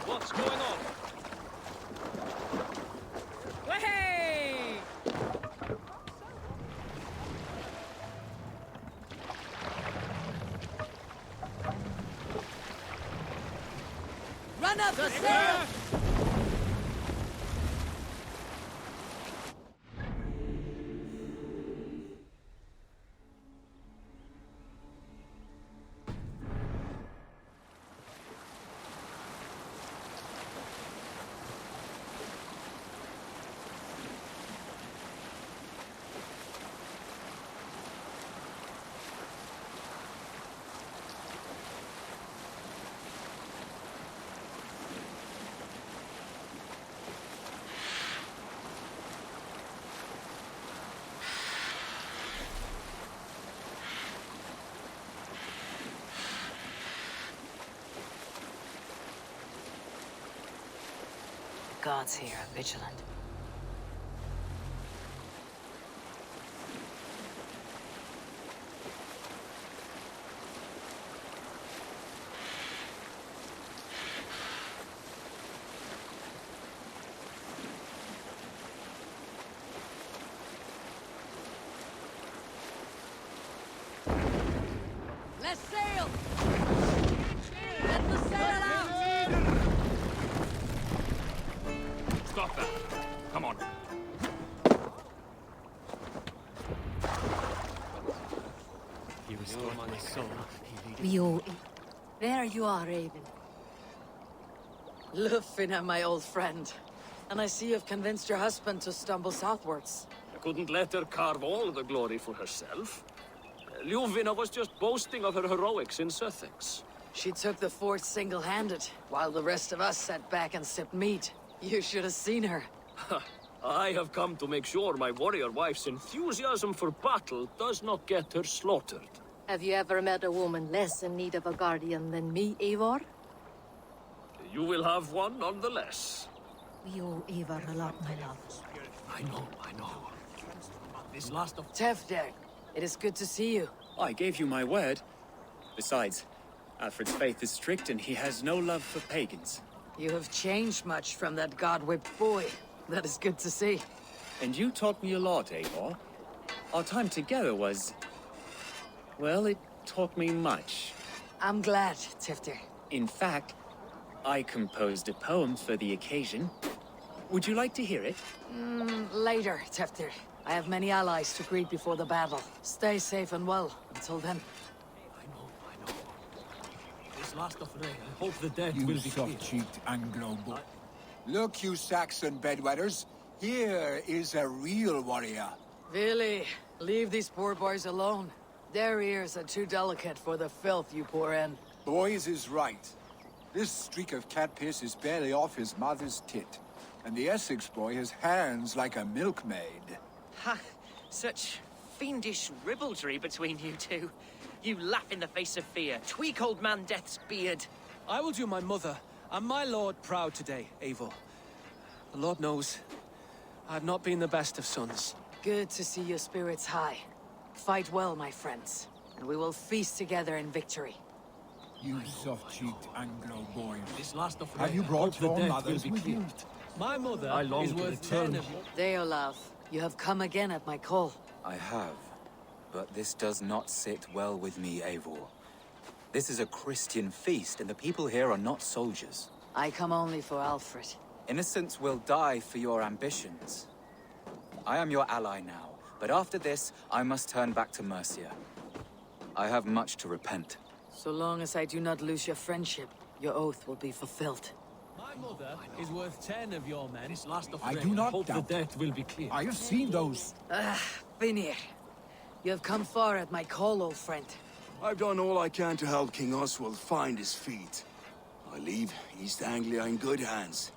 What's going on? Hey! Run up the stairs! Gods here are vigilant. Let's sail! Let the sail out! Stop that. Come on. He restored my soul. There you are, Raven. Lufina, my old friend. And I see you've convinced your husband to stumble southwards. I couldn't let her carve all the glory for herself. Ljuvina was just boasting of her heroics in Sussex. She took the fort single-handed, while the rest of us sat back and sipped mead. You should have seen her. I have come to make sure my warrior wife's enthusiasm for battle does not get her slaughtered. Have you ever met a woman less in need of a guardian than me, Eivor? You will have one nonetheless. We owe Eivor a lot, my love. I know. This last of... Tefder, it is good to see you. I gave you my word. Besides, Alfred's faith is strict and he has no love for pagans. You have changed much from that god-whipped boy. That is good to see. And you taught me a lot, Eivor. Our time together was... well, it taught me much. I'm glad, Tefder. In fact, I composed a poem for the occasion. Would you like to hear it? Later, Tefder. I have many allies to greet before the battle. Stay safe and well until then. I know. This last affray, I hope the dead You will be clear. soft-cheeked Anglo boy. Look, you Saxon bedwetters. Here is a real warrior. Really, leave these poor boys alone. Their ears are too delicate for the filth you pour in. Boys is right. This streak of cat piss is barely off his mother's tit. And the Essex boy has hands like a milkmaid. Ha! Such fiendish ribaldry between you two. You laugh in the face of fear. Tweak old man Death's beard. I will do my mother and my lord proud today, Eivor. The Lord knows, I have not been the best of sons. Good to see your spirits high. Fight well, my friends, and we will feast together in victory. You soft-cheeked Anglo boy. This last affray, Have you I brought hope the your dead mothers will be with you? cleared. My mother I long is to worth return. 10 of you. Deolav, you have come again at my call. I have, but this does not sit well with me, Eivor. This is a Christian feast, and the people here are not soldiers. I come only for Alfred. Innocents will die for your ambitions. I am your ally now, but after this, I must turn back to Mercia. I have much to repent. So long as I do not lose your friendship, your oath will be fulfilled. My mother is worth 10 of your men. This last I affray, do not hope doubt the dead will be clear. I have seen those. Finir. You have come far at my call, old friend. I've done all I can to help King Oswald find his feet. I leave East Anglia in good hands.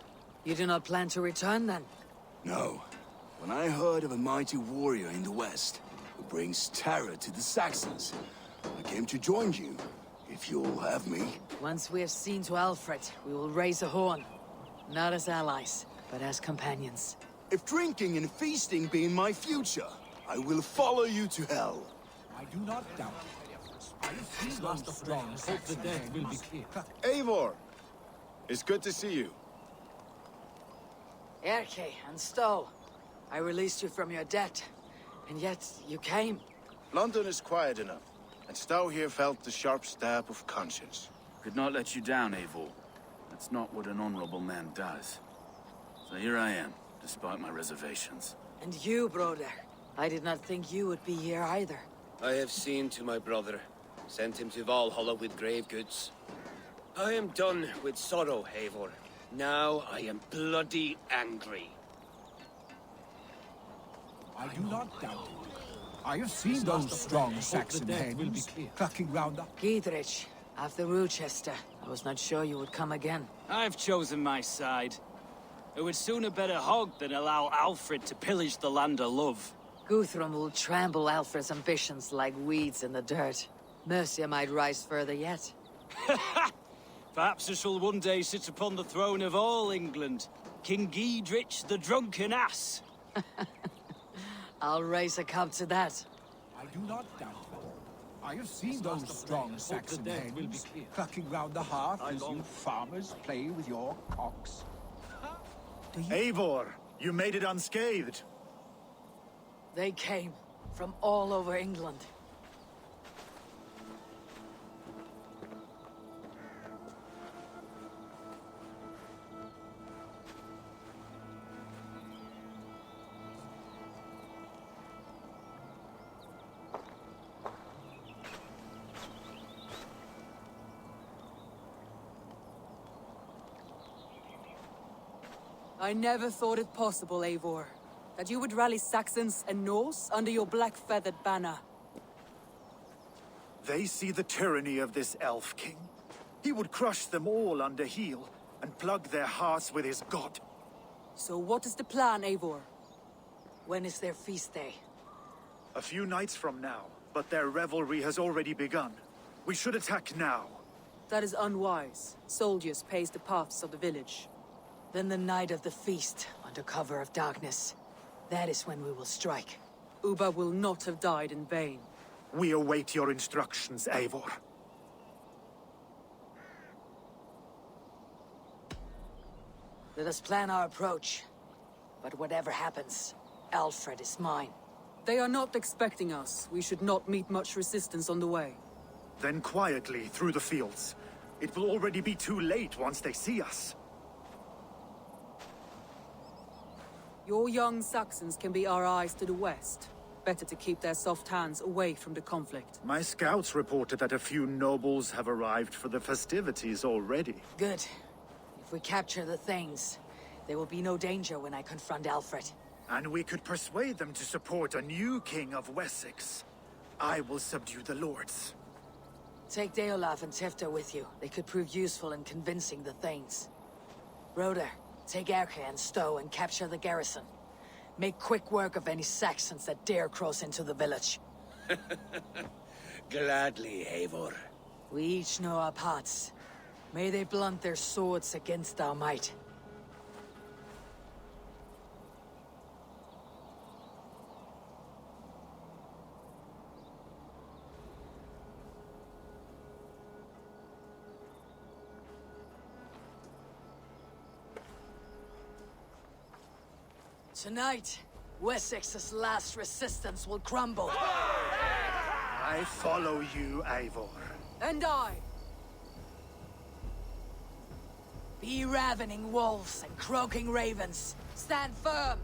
You do not plan to return, then? No. When I heard of a mighty warrior in the west who brings terror to the Saxons, I came to join you, if you'll have me. Once we have seen to Alfred, we will raise a horn. Not as allies, but as companions. If drinking and feasting be in my future, I will follow you to hell. I do not doubt it. I have seen last those affray, strong I hope Saxon the dead hands. will be clear. Eivor! It's good to see you. Erke and Stowe, I released you from your debt, and yet you came. London is quiet enough, and Stowe here felt the sharp stab of conscience. Could not let you down, Eivor. That's not what an honorable man does. So here I am, despite my reservations. And you, brother. I did not think you would be here either. I have seen to my brother, sent him to Valhalla with grave goods. I am done with sorrow, Eivor. Now I am bloody angry. I do not doubt it. I have seen those strong Saxon hands clucking round the... Giedrich, after Rochester, I was not sure you would come again. I've chosen my side. I would sooner bet a hog than allow Alfred to pillage the land of love. Guthrum will trample Alfred's ambitions like weeds in the dirt. Mercia might rise further yet. Perhaps I shall one day sit upon the throne of all England. King Giedrich the drunken ass. I'll raise a cup to that. I do not doubt it. I have seen those strong Saxon hands clucking round the hearth as you farmers play with your cocks. Eivor, you made it unscathed. They came from all over England. I never thought it possible, Eivor, that you would rally Saxons and Norse under your black-feathered banner. They see the tyranny of this elf king. He would crush them all under heel and plug their hearts with his god. So what is the plan, Eivor? When is their feast day? A few nights from now, but their revelry has already begun. We should attack now. That is unwise. Soldiers pace the paths of the village. Then the night of the feast, under cover of darkness. That is when we will strike. Uba will not have died in vain. We await your instructions, Eivor. Let us plan our approach. But whatever happens, Alfred is mine. They are not expecting us. We should not meet much resistance on the way. Then quietly through the fields. It will already be too late once they see us. Your young Saxons can be our eyes to the west. Better to keep their soft hands away from the conflict. My scouts reported that a few nobles have arrived for the festivities already. Good. If we capture the Thanes, there will be no danger when I confront Alfred. And we could persuade them to support a new king of Wessex. I will subdue the lords. Take Deolaf and Tifta with you. They could prove useful in convincing the Thanes. Roder, take Erke and Stowe and capture the garrison. Make quick work of any Saxons that dare cross into the village. Gladly, Eivor. We each know our parts. May they blunt their swords against our might. Tonight, Wessex's last resistance will crumble. I follow you, Eivor. And I. Be ravening wolves and croaking ravens. Stand firm.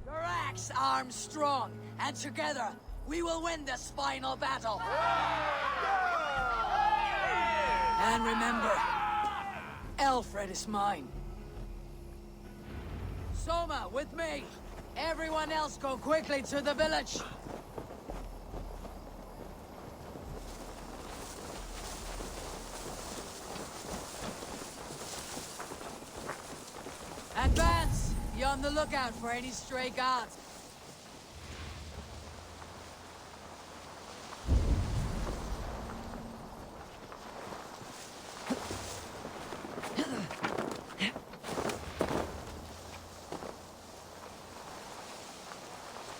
Your axe arms strong, and together, we will win this final battle. And remember, Alfred is mine. Soma, with me. Everyone else go quickly to the village. Advance! Be on the lookout for any stray guards.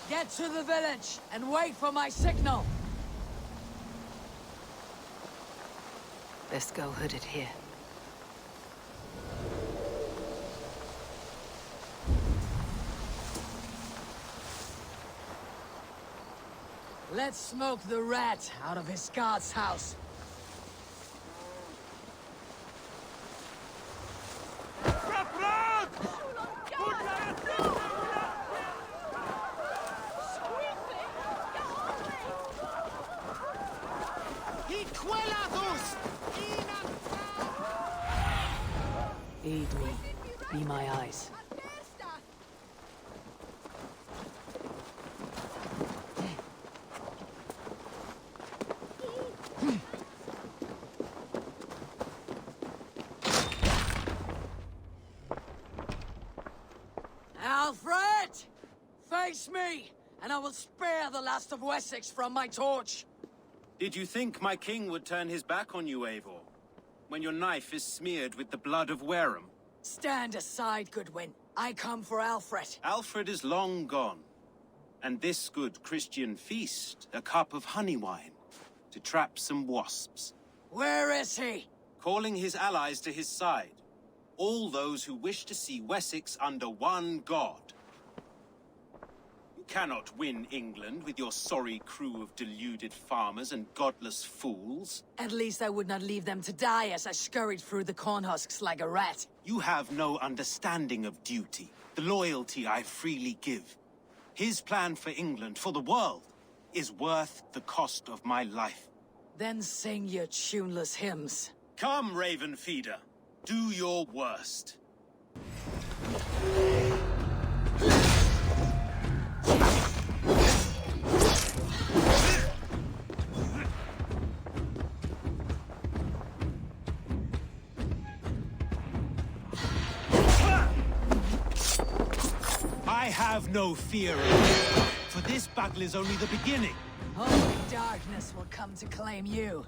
Get to the village and wait for my signal. Let's go hooded here. Let's smoke the rat out of his guard's house. Aid me. Be my eyes. Alfred! Face me, and I will spare the last of Wessex from my torch. Did you think my king would turn his back on you, Eivor? When your knife is smeared with the blood of Wareham? Stand aside, Goodwin. I come for Alfred. Alfred is long gone. And this good Christian feast, a cup of honey wine, to trap some wasps. Where is he? Calling his allies to his side. All those who wish to see Wessex under one god. You cannot win England with your sorry crew of deluded farmers and godless fools. At least I would not leave them to die as I scurried through the corn husks like a rat. You have no understanding of duty, the loyalty I freely give. His plan for England, for the world, is worth the cost of my life. Then sing your tuneless hymns. Come, Raven Feeder. Do your worst. Have no fear of me, for this battle is only the beginning. Only darkness will come to claim you.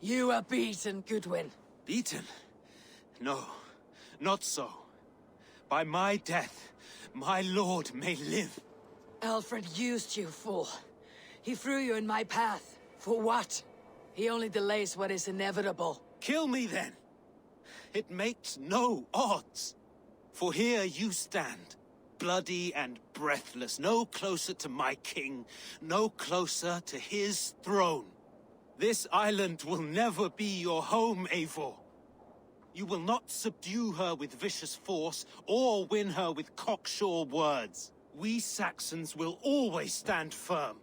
You are beaten, Goodwin. Beaten? No, not so. By my death, my lord may live. Alfred used you, fool. He threw you in my path. For what? He only delays what is inevitable. Kill me then. It makes no odds. For here you stand, bloody and breathless, no closer to my king, no closer to his throne. This island will never be your home, Eivor. You will not subdue her with vicious force, or win her with cocksure words. We Saxons will always stand firm,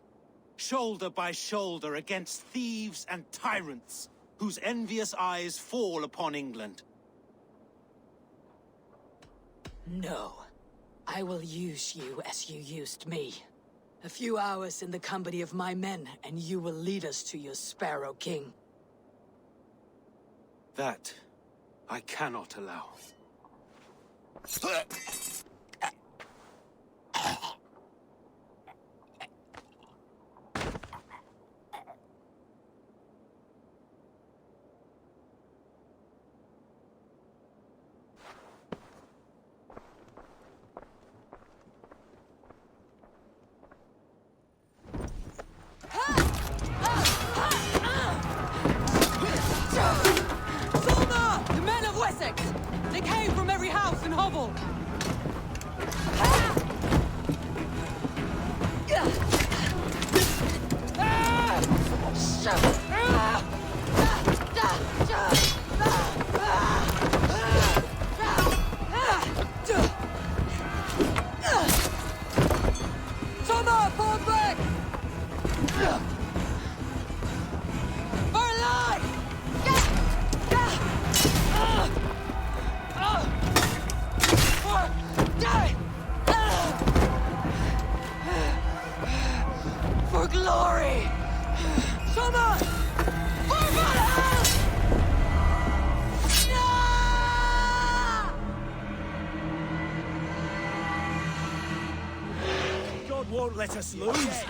shoulder by shoulder against thieves and tyrants, whose envious eyes fall upon England. No. I will use you as you used me. A few hours in the company of my men, and you will lead us to your Sparrow King. That I cannot allow. They came from every house and hovel! let us lose.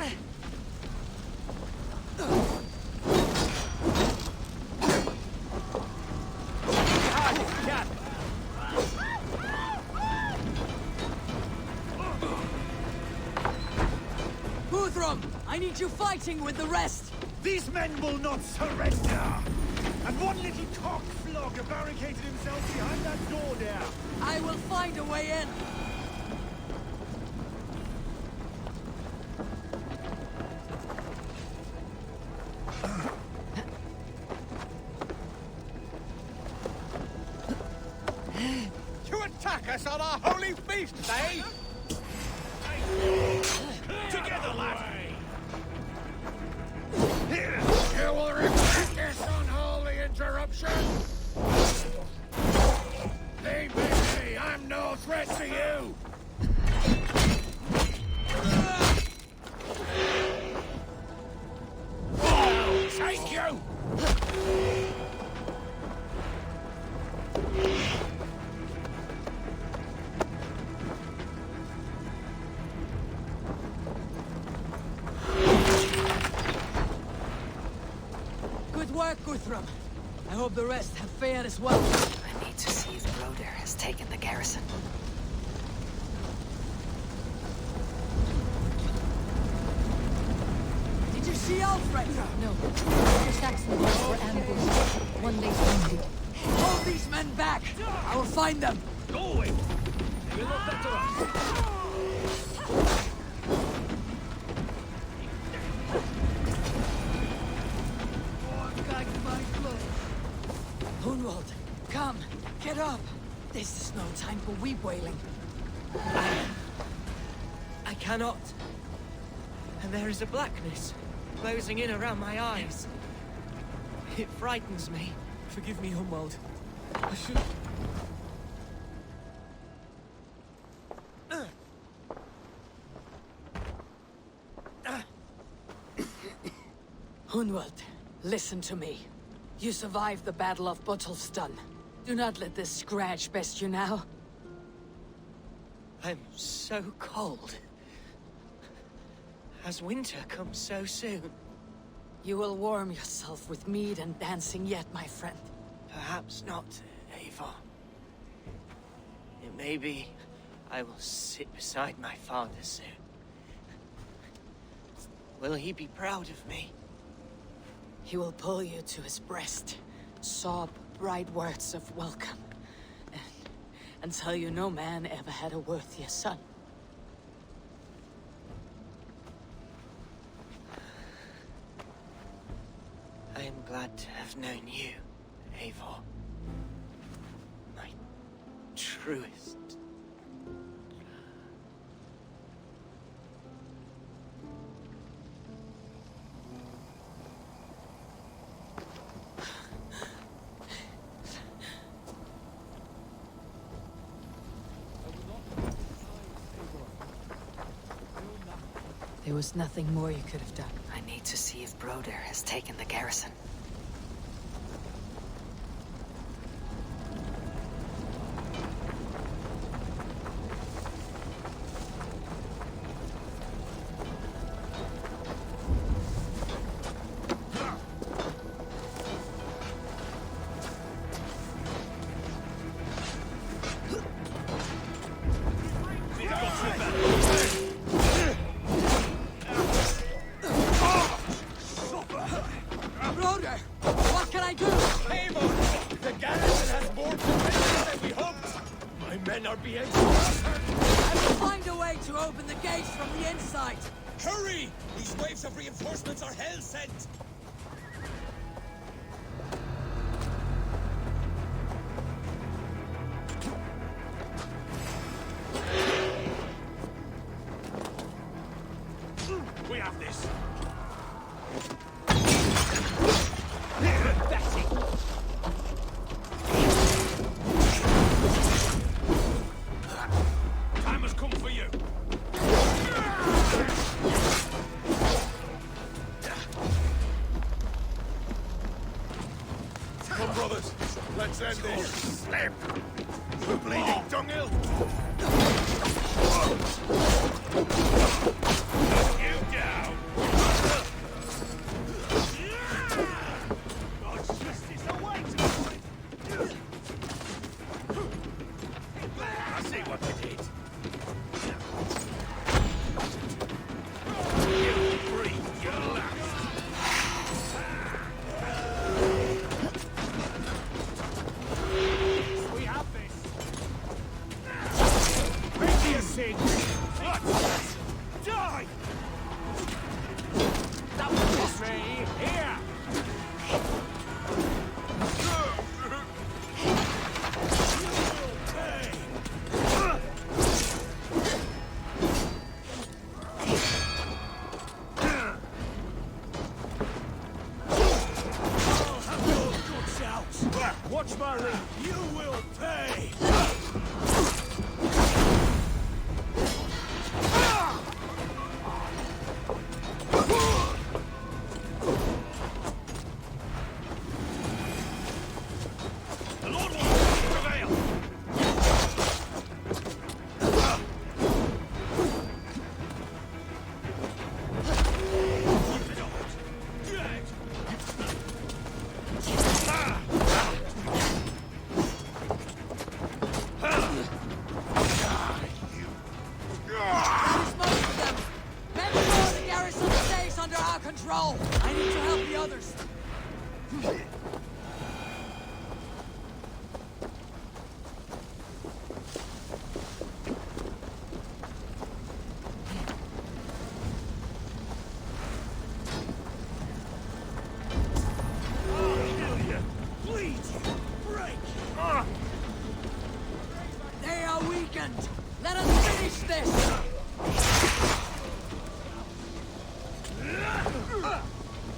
I need you fighting with the rest! These men will not surrender! And one little cockflogger barricaded himself behind that door there! I will find a way in! To attack us on our holy feast day! Together, lad! You will regret this unholy interruption! Leave me be! I'm no threat to you! Thank you! Good work, Guthrum. I hope the rest have fared as well. I need to see if Broder has taken the garrison. Did you see Alfred? No. The Saxon boys were ambushed. One lay wounded. Hold these men back! I will find them! Go away! You're not better off. Hunwald, come! Get up! This is no time for weep wailing. I cannot. And there is a blackness closing in around my eyes. It frightens me. Forgive me, Hunwald. I should... Hunwald, listen to me. You survived the Battle of Bottleston. Do not let this scratch best you now. I'm so cold. Has winter come so soon? You will warm yourself with mead and dancing yet, my friend. Perhaps not, Eivor. It may be I will sit beside my father soon. Will he be proud of me? He will pull you to his breast, sob bright words of welcome, and tell you no man ever had a worthier son. I am glad to have known you, Eivor. My truest. There was nothing more you could have done. I need to see if Broder has taken the garrison. Let's end this. Slip! You bleeding dunghill! down! God's justice awaits us! I see what you did. You breathe your last. We have this. Make your sin. What? Die! That was me. Here! Watch my ring. You will pay. The Lord will prevail. Control! I need to help the others. Bleed you! Break! They are weakened! Let us finish this!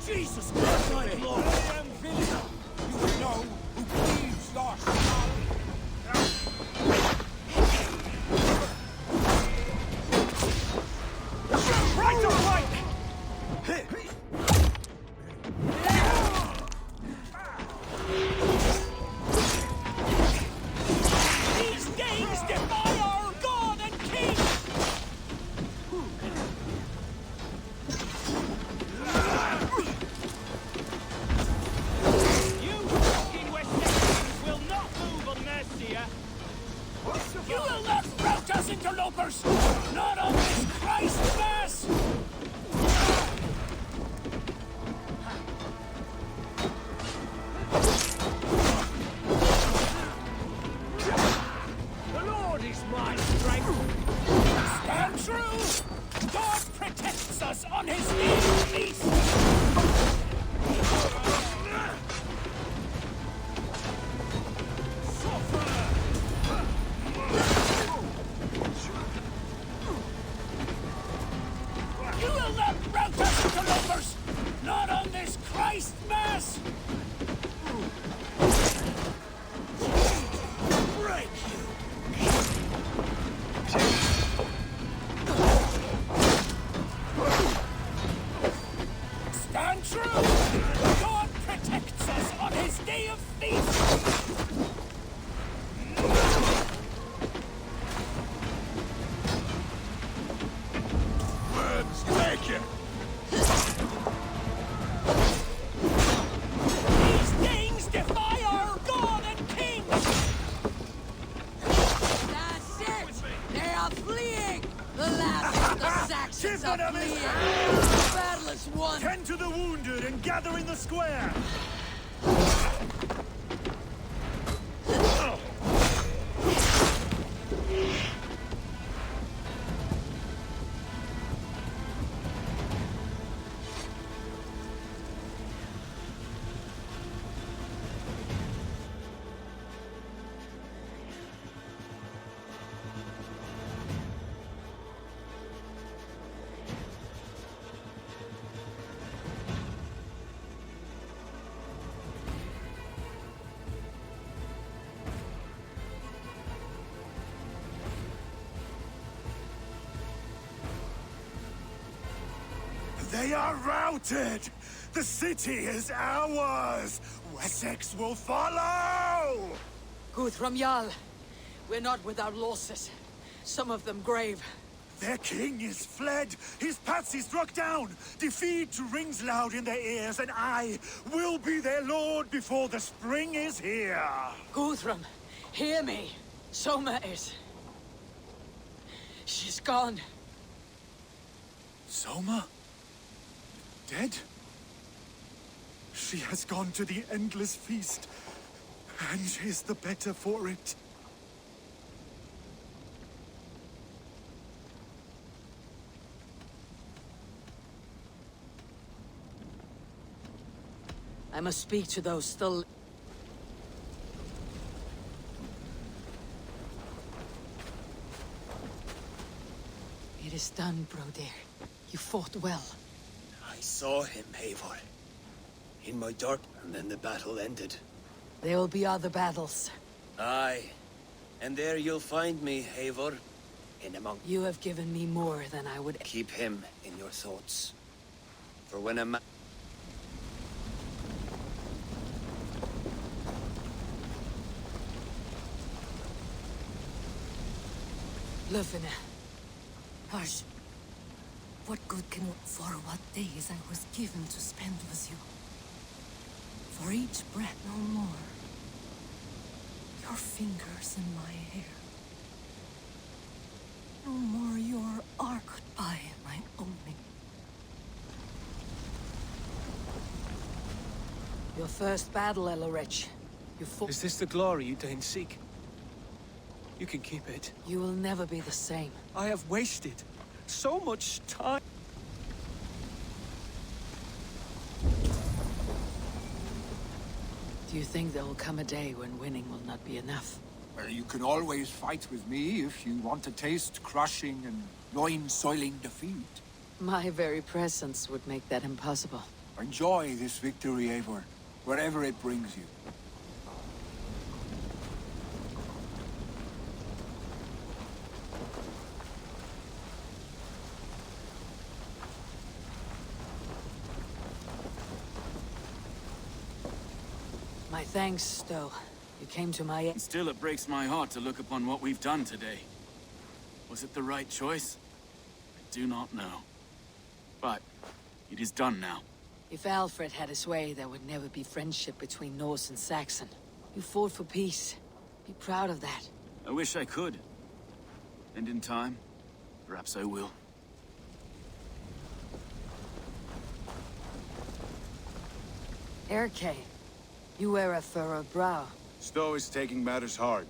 Jesus Christ, my Lord! I am villain. You will know who believes lost. Right or right! These days defy our God and King! You will not rout us, interlopers! Not on this Christ Mass! The Lord is my strength! Stand true! God protects us on his name feast! You will not rout us, interlopers! Not on this Christ Mass! Break you! Stand true! God protects us on his day of feast! Take it! These things defy our God and King! That's it! They are fleeing! The last of the Saxons are fleeing! The battle is won! Tend to the wounded and gather in the square! They are routed! The city is ours! Wessex will follow! Guthrum Jarl, we're not without losses. Some of them grave. Their king is fled! His patsy struck down! Defeat rings loud in their ears, and I will be their lord before the spring is here! Guthrum, hear me. Soma is... She's gone. Soma? Dead? She has gone to the endless feast, and is the better for it. I must speak to those still... It is done, Broder. You fought well. I saw him, Eivor. In my dark, and then the battle ended. There will be other battles. Aye. And there you'll find me, Eivor. In among... You have given me more than I would... Keep him in your thoughts. For when a man... Lufina. Hush. What good can... For what days I was given to spend with you. For each breath no more. Your fingers in my hair. No more your are goodbye, my only. Your first battle, Elorich. You fought... Is this the glory you deign seek? You can keep it. You will never be the same. I have wasted so much time. Do you think there will come a day when winning will not be enough? Well, you can always fight with me if you want to taste crushing and loin-soiling defeat. My very presence would make that impossible. Enjoy this victory, Eivor, wherever it brings you. My thanks, Stowe. You came to my aid. Still, it breaks my heart to look upon what we've done today. Was it the right choice? I do not know. But it is done now. If Alfred had his way, there would never be friendship between Norse and Saxon. You fought for peace. Be proud of that. I wish I could. And in time, perhaps I will. Erke, you wear a furrowed brow. Stowe is taking matters hard.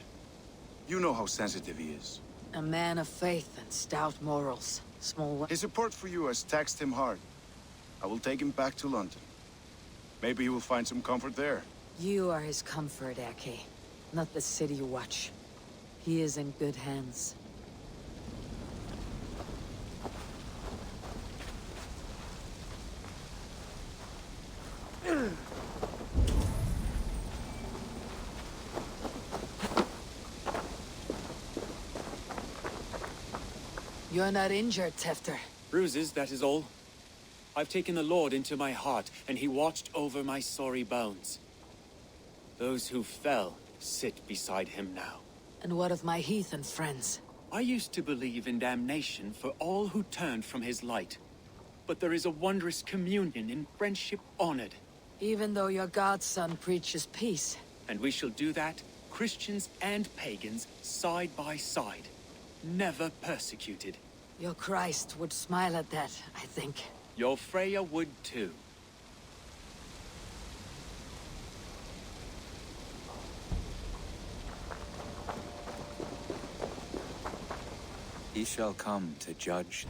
You know how sensitive he is. A man of faith and stout morals. Small... His support for you has taxed him hard. I will take him back to London. Maybe he will find some comfort there. You are his comfort, Erke. Not the city you watch. He is in good hands. You're not injured, Tefter. Bruises, that is all. I've taken the Lord into my heart, and he watched over my sorry bones. Those who fell sit beside him now. And what of my heathen friends? I used to believe in damnation for all who turned from his light. But there is a wondrous communion in friendship honored. Even though your godson preaches peace. And we shall do that, Christians and pagans, side by side. Never persecuted. Your Christ would smile at that, I think. Your Freya would too. He shall come to judge.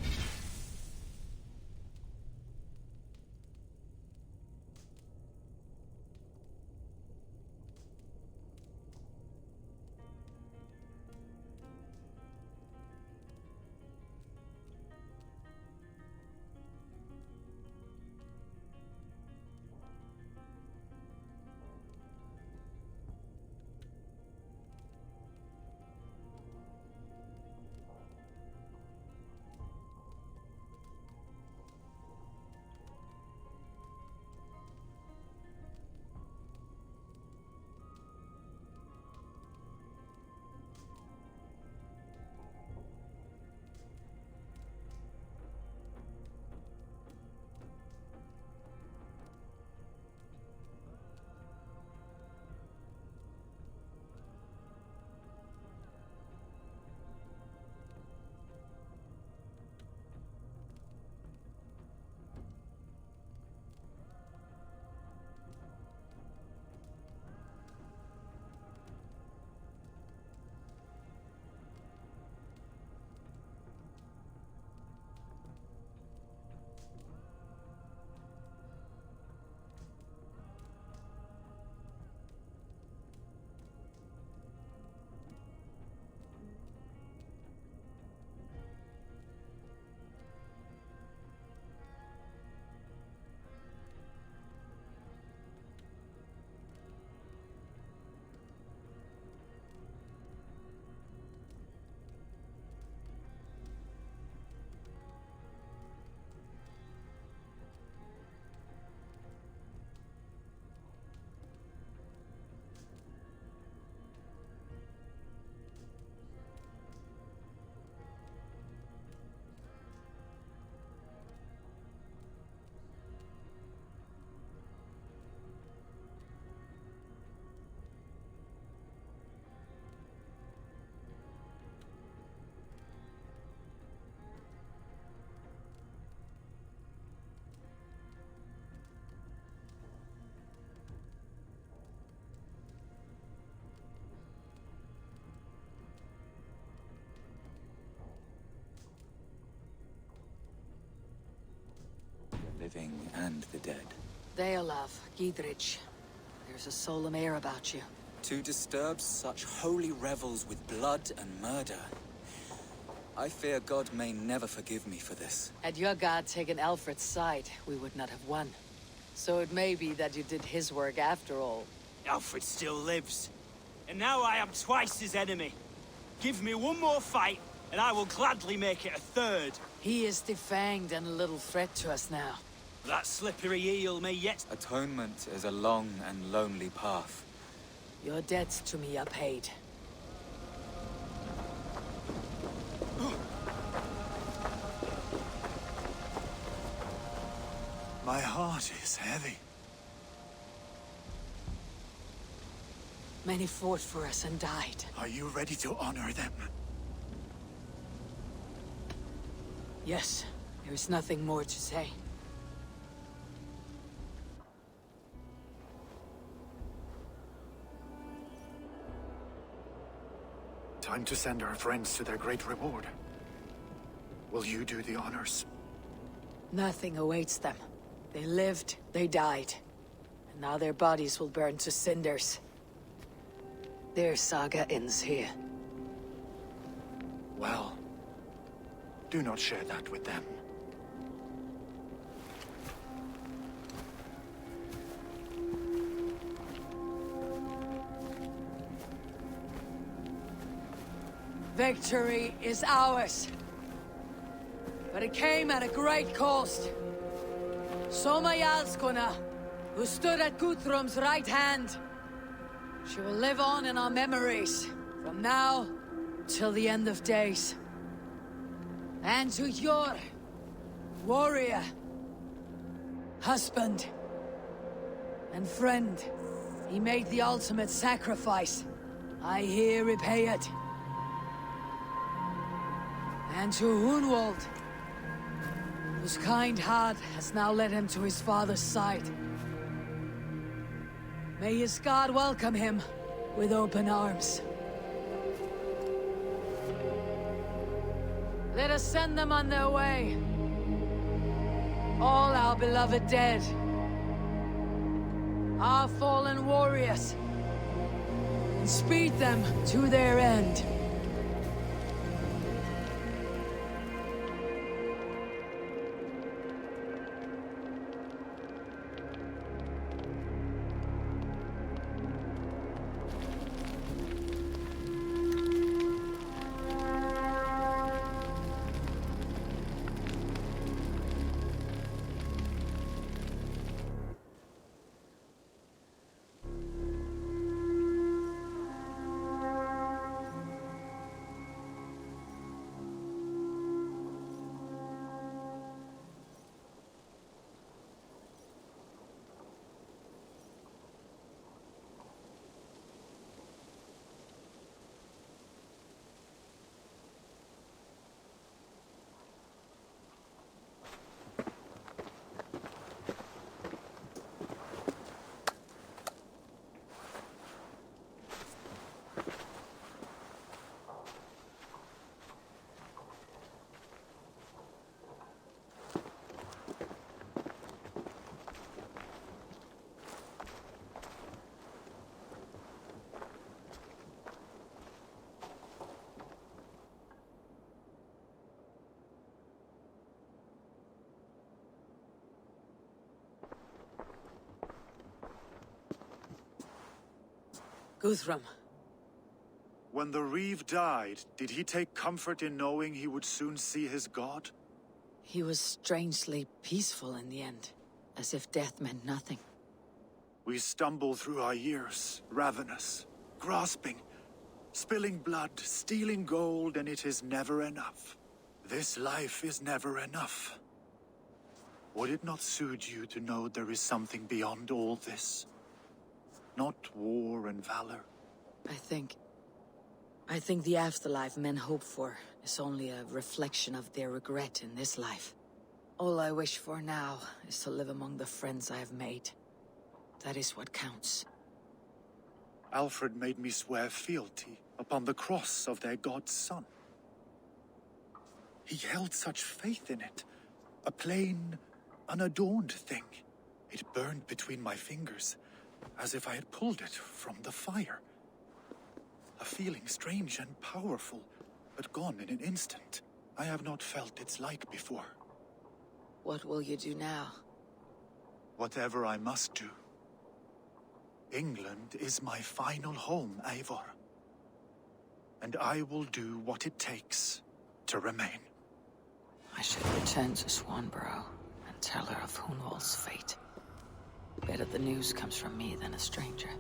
and the dead. Deolav, Gidrich, there's a solemn air about you. To disturb such holy revels with blood and murder. I fear God may never forgive me for this. Had your god taken Alfred's side, we would not have won. So it may be that you did his work after all. Alfred still lives. And now I am twice his enemy. Give me one more fight, and I will gladly make it a third. He is defanged and a little threat to us now. That slippery eel may yet... Atonement is a long and lonely path. Your debts to me are paid. My heart is heavy. Many fought for us and died. Are you ready to honor them? Yes, there is nothing more to say. Time to send our friends to their great reward. Will you do the honors? Nothing awaits them. They lived, they died. And now their bodies will burn to cinders. Their saga ends here. Well, do not share that with them. Victory is ours. But it came at a great cost. Soma Jarlskona, who stood at Guthrum's right hand. She will live on in our memories, from now till the end of days. And to your warrior, husband, and friend, he made the ultimate sacrifice. I here repay it. And to Hunwald, whose kind heart has now led him to his father's side. May his god welcome him with open arms. Let us send them on their way. All our beloved dead. Our fallen warriors. And speed them to their end. Guthrum. When the Reeve died, did he take comfort in knowing he would soon see his god? He was strangely peaceful in the end, as if death meant nothing. We stumble through our years, ravenous, grasping, spilling blood, stealing gold, and it is never enough. This life is never enough. Would it not soothe you to know there is something beyond all this? Not war and valor. I think the afterlife men hope for is only a reflection of their regret in this life. All I wish for now is to live among the friends I have made. That is what counts. Alfred made me swear fealty upon the cross of their god's son. He held such faith in it, a plain, unadorned thing. It burned between my fingers, as if I had pulled it from the fire. A feeling strange and powerful, but gone in an instant. I have not felt its like before. What will you do now? Whatever I must do. England is my final home, Eivor. And I will do what it takes to remain. I should return to Swanborough and tell her of Hunwald's fate. Better the news comes from me than a stranger.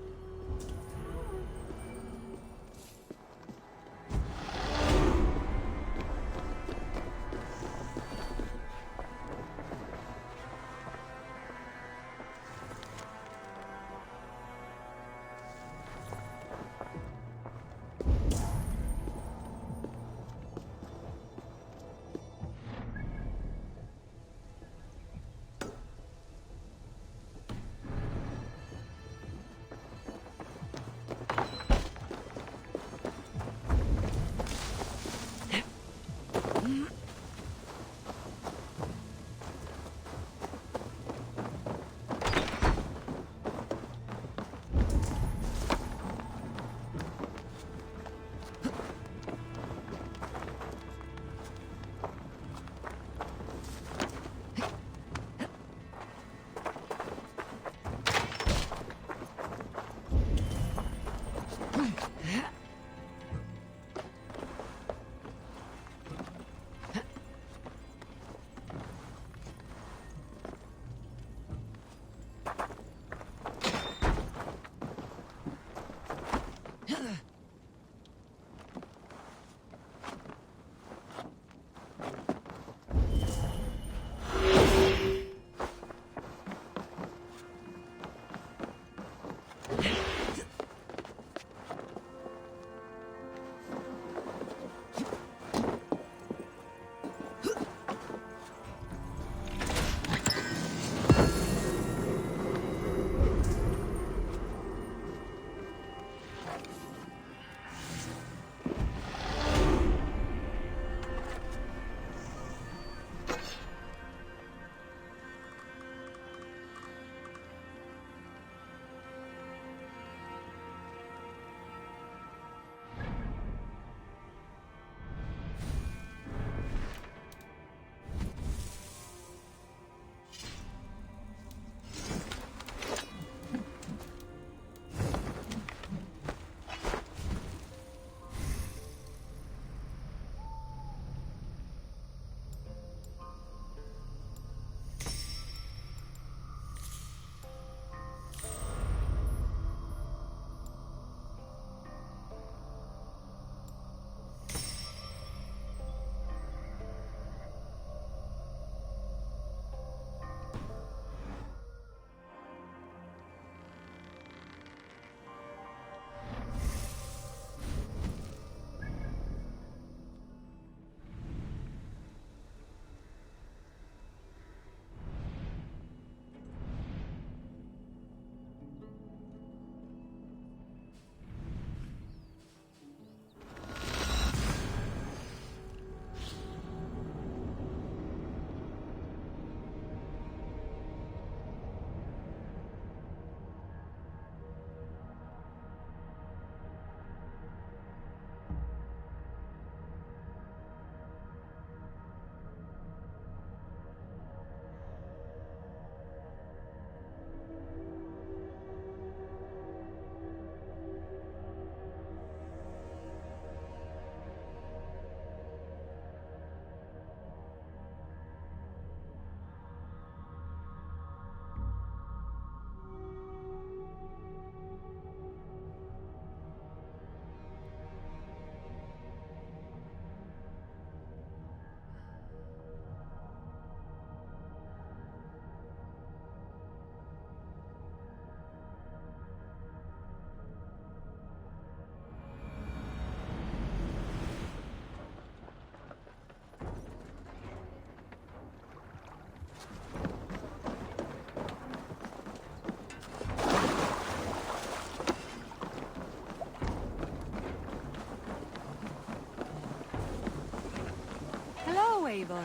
Eivor.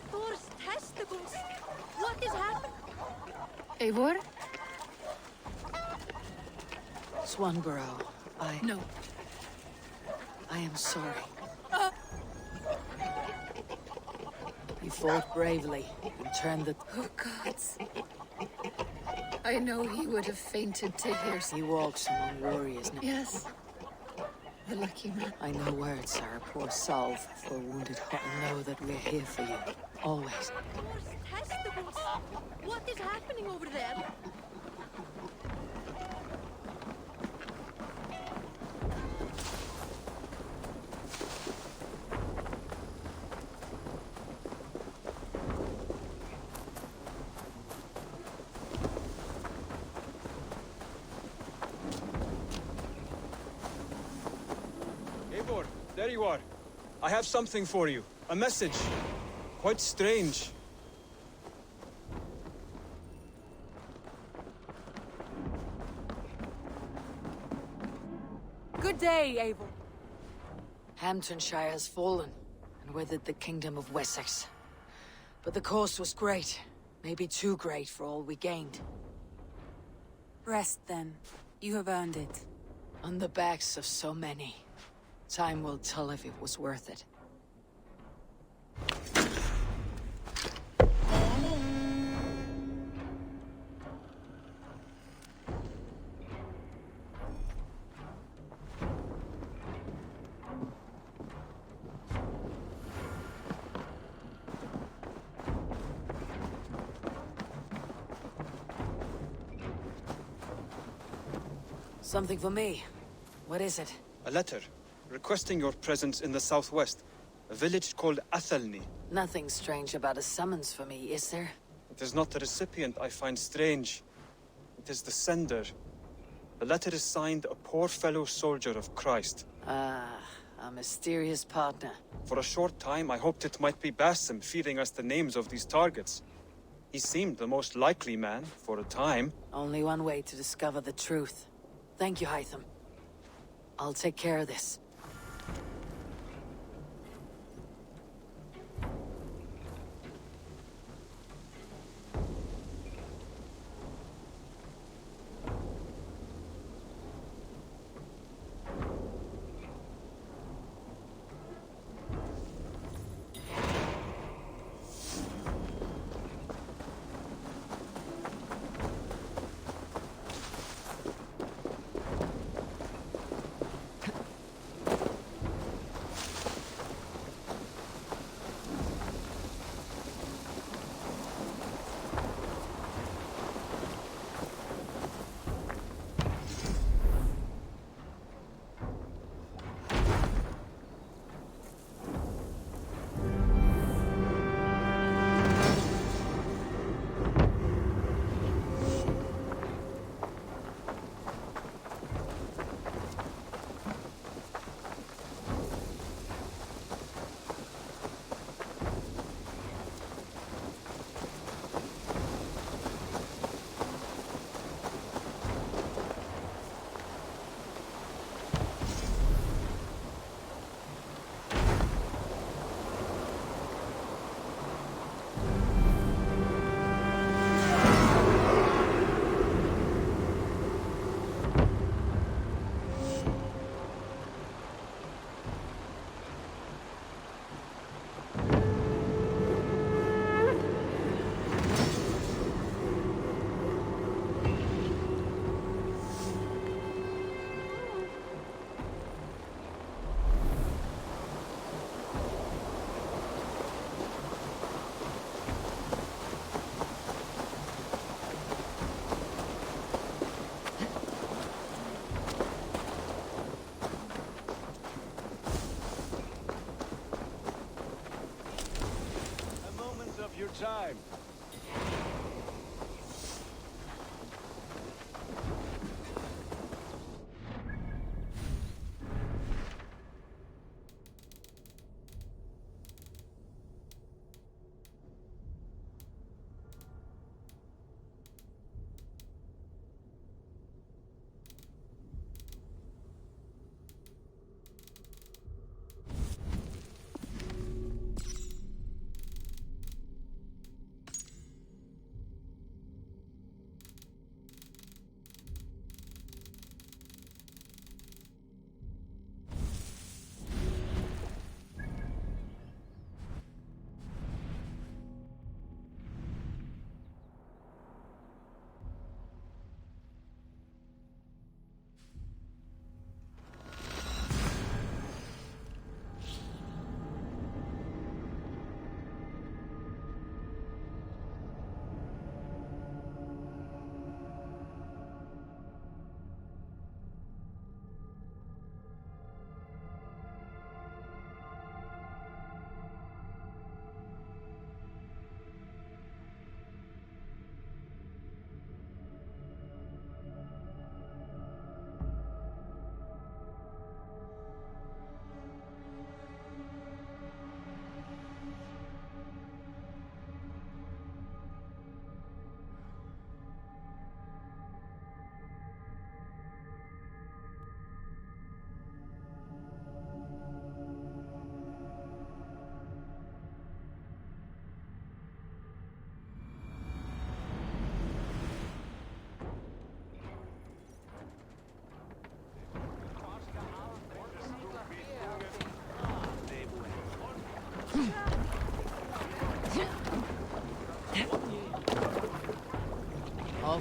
Thor's testicles! What What is happening? Eivor? Swanborough, No. I am sorry. You fought bravely and turned the... Oh, gods. I know he would have fainted to hear... He walks among warriors now. Yes. The lucky man. I know words are a poor salve for a wounded heart. Know that we're here for you, always. Testicles. What is happening over there? Eivor, there you are. I have something for you. A message. Quite strange. Good day, Eivor. Hamtunscire has fallen, and with it the kingdom of Wessex. But the cost was great. Maybe too great for all we gained. Rest then. You have earned it. On the backs of so many. Time will tell if it was worth it. Something for me. What is it? A letter, requesting your presence in the southwest. A village called Athelney. Nothing strange about a summons for me, is there? It is not the recipient I find strange. It is the sender. The letter is signed a poor fellow soldier of Christ. Ah, a mysterious partner. For a short time, I hoped it might be Basim feeding us the names of these targets. He seemed the most likely man, for a time. Only one way to discover the truth. Thank you, Hytham. I'll take care of this.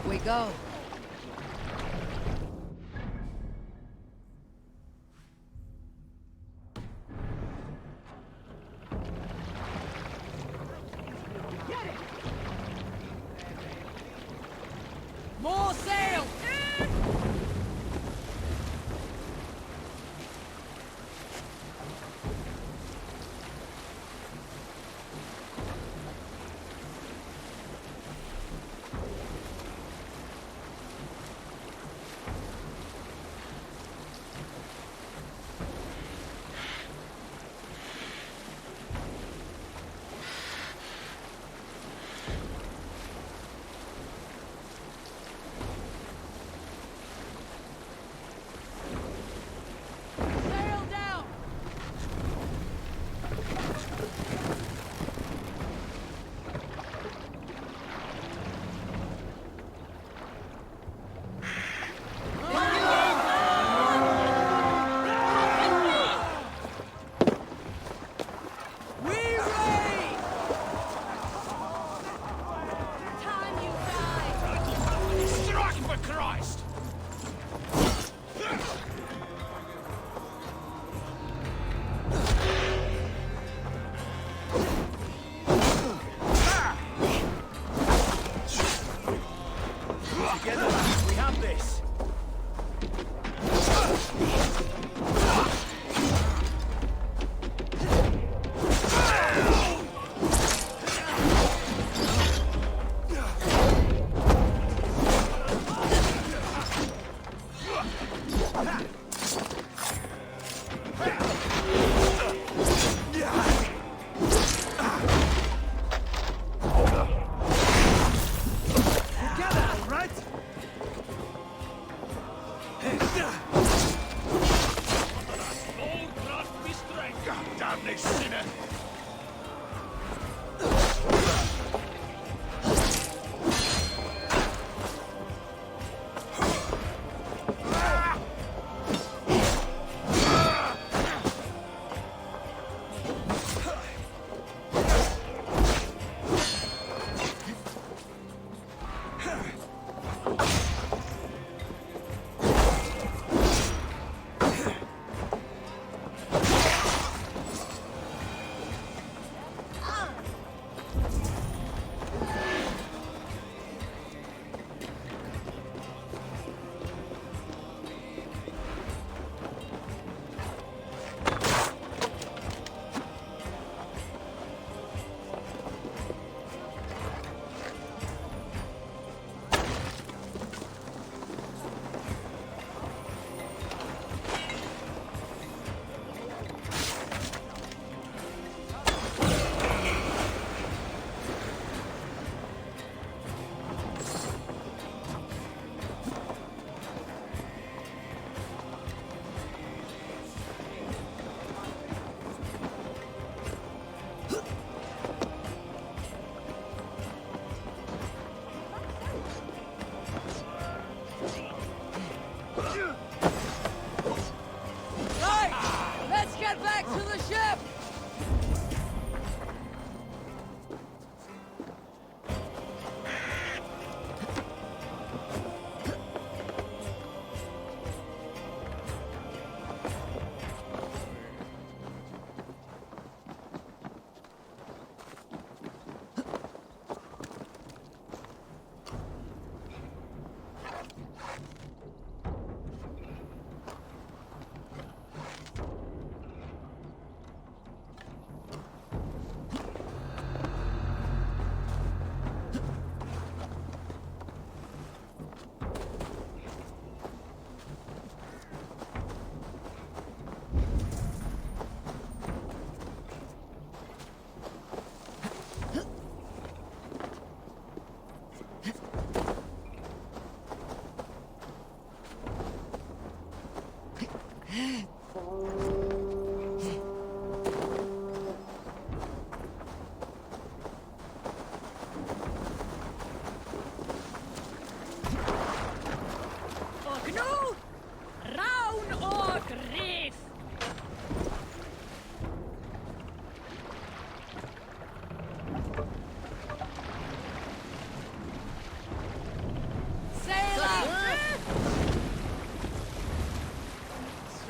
we go. More sail!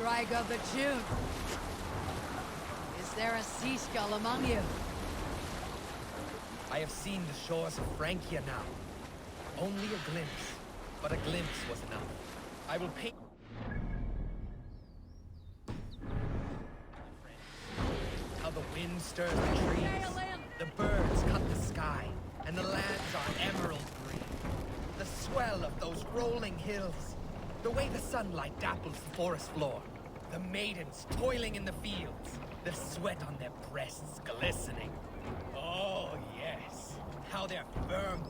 Strike of the June. Is there a sea skull among you? I have seen the shores of Francia now. Only a glimpse, but a glimpse was enough. I will paint... How the wind stirs the trees, the birds cut the sky, and the lands are emerald green. The swell of those rolling hills, the way the sunlight dapples the forest floor, the maidens toiling in the fields, the sweat on their breasts glistening. Oh, yes, how they're firm.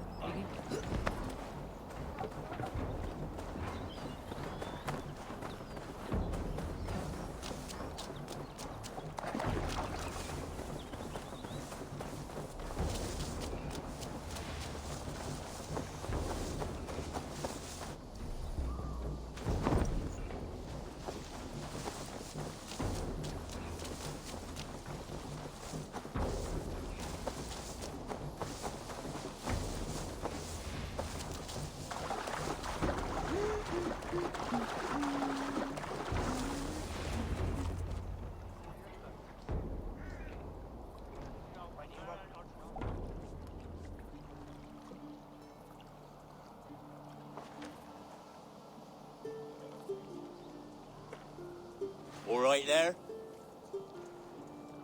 All right there?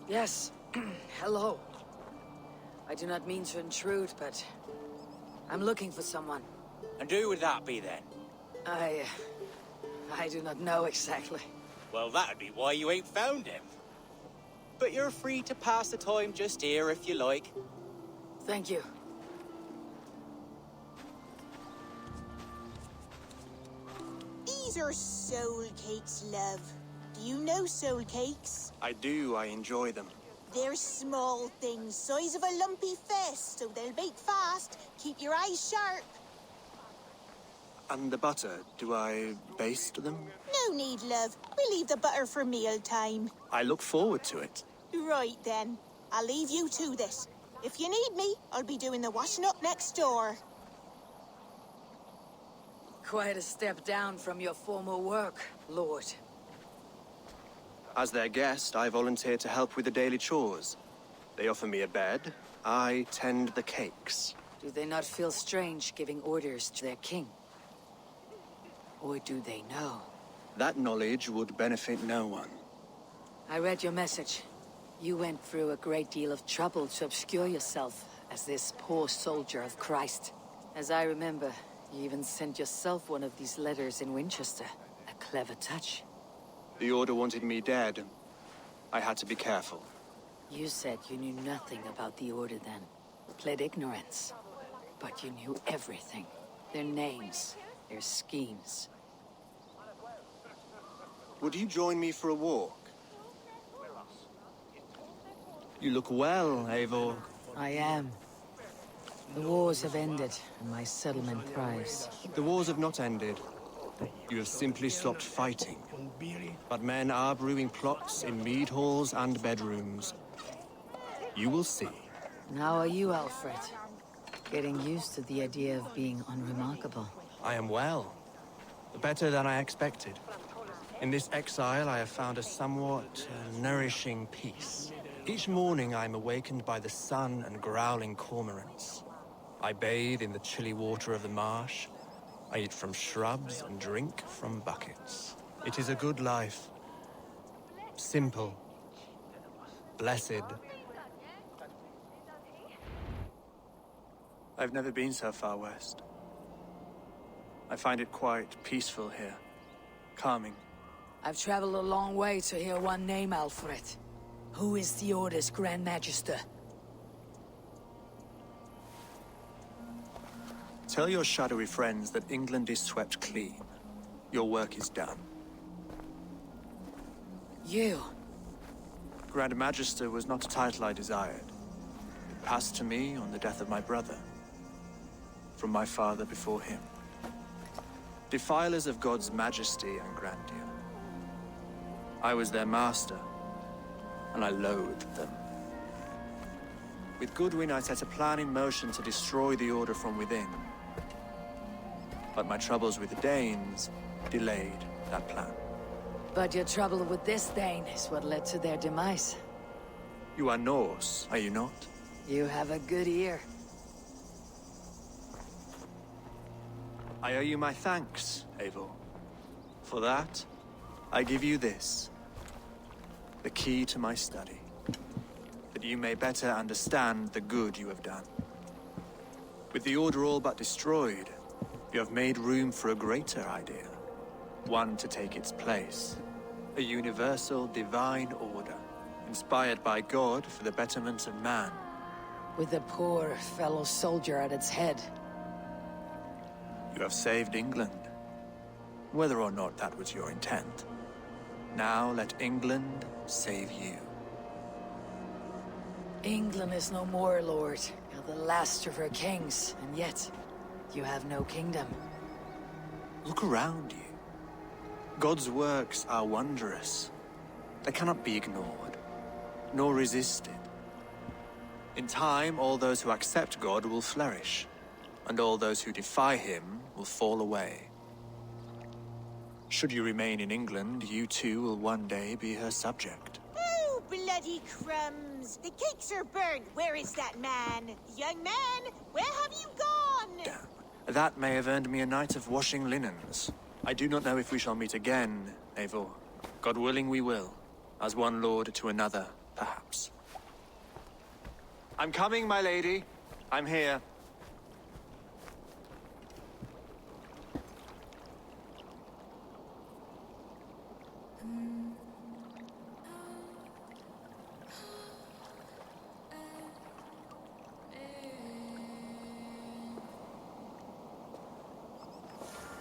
Yes. Hello. I do not mean to intrude, but I'm looking for someone. And who would that be then? I do not know exactly. Well, that'd be why you ain't found him. But you're free to pass the time just here if you like. Thank you. These are soul cakes, love. Do you know soul cakes? I do, I enjoy them. They're small things, size of a lumpy fist, so they'll bake fast. Keep your eyes sharp. And the butter, do I baste them? No need, love. We'll leave the butter for mealtime. I look forward to it. Right then. I'll leave you to this. If you need me, I'll be doing the washing up next door. Quite a step down from your former work, Lord. As their guest, I volunteer to help with the daily chores. They offer me a bed. I tend the cakes. Do they not feel strange giving orders to their king? Or do they know? That knowledge would benefit no one. I read your message. You went through a great deal of trouble to obscure yourself as this poor soldier of Christ. As I remember, you even sent yourself one of these letters in Winchester. A clever touch. The Order wanted me dead. I had to be careful. You said you knew nothing about the Order then. Pled ignorance. But you knew everything. Their names, their schemes. Would you join me for a walk? You look well, Eivor. I am. The wars have ended, and my settlement thrives. The wars have not ended. You have simply stopped fighting. But men are brewing plots in mead halls and bedrooms. You will see. How are you, Alfred? Getting used to the idea of being unremarkable. I am well. Better than I expected. In this exile, I have found a somewhat nourishing peace. Each morning, I am awakened by the sun and growling cormorants. I bathe in the chilly water of the marsh. I eat from shrubs and drink from buckets. It is a good life. Simple. Blessed. I've never been so far west. I find it quite peaceful here. Calming. I've traveled a long way to hear one name, Alfred. Who is the Order's Grand Magister? Tell your shadowy friends that England is swept clean. Your work is done. You? Grand Magister was not a title I desired. It passed to me on the death of my brother. From my father before him. Defilers of God's majesty and grandeur. I was their master, and I loathed them. With Goodwin, I set a plan in motion to destroy the Order from within. But my troubles with the Danes delayed that plan. But your trouble with this Dane is what led to their demise. You are Norse, are you not? You have a good ear. I owe you my thanks, Eivor. For that, I give you this. The key to my study. That you may better understand the good you have done. With the Order all but destroyed, you have made room for a greater idea. One to take its place. A universal divine order, inspired by God for the betterment of man. With a poor fellow soldier at its head. You have saved England. Whether or not that was your intent. Now let England save you. England is no more, Lord. You're the last of her kings, and yet you have no kingdom. Look around you. God's works are wondrous. They cannot be ignored, nor resisted. In time, all those who accept God will flourish, and all those who defy him will fall away. Should you remain in England, you too will one day be her subject. Oh, bloody crumbs! The cakes are burned. Where is that man? Young man, where have you gone? Damn. That may have earned me a night of washing linens. I do not know if we shall meet again, Eivor. God willing, we will. As one lord to another, perhaps. I'm coming, my lady. I'm here.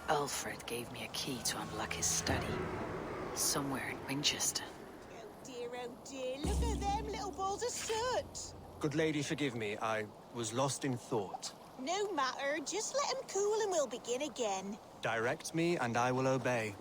Alfred gave me a key to unlock his study. Somewhere in Winchester. Oh dear, look at them little balls of soot! Good lady, forgive me. I was lost in thought. No matter, just let him cool and we'll begin again. Direct me, and I will obey.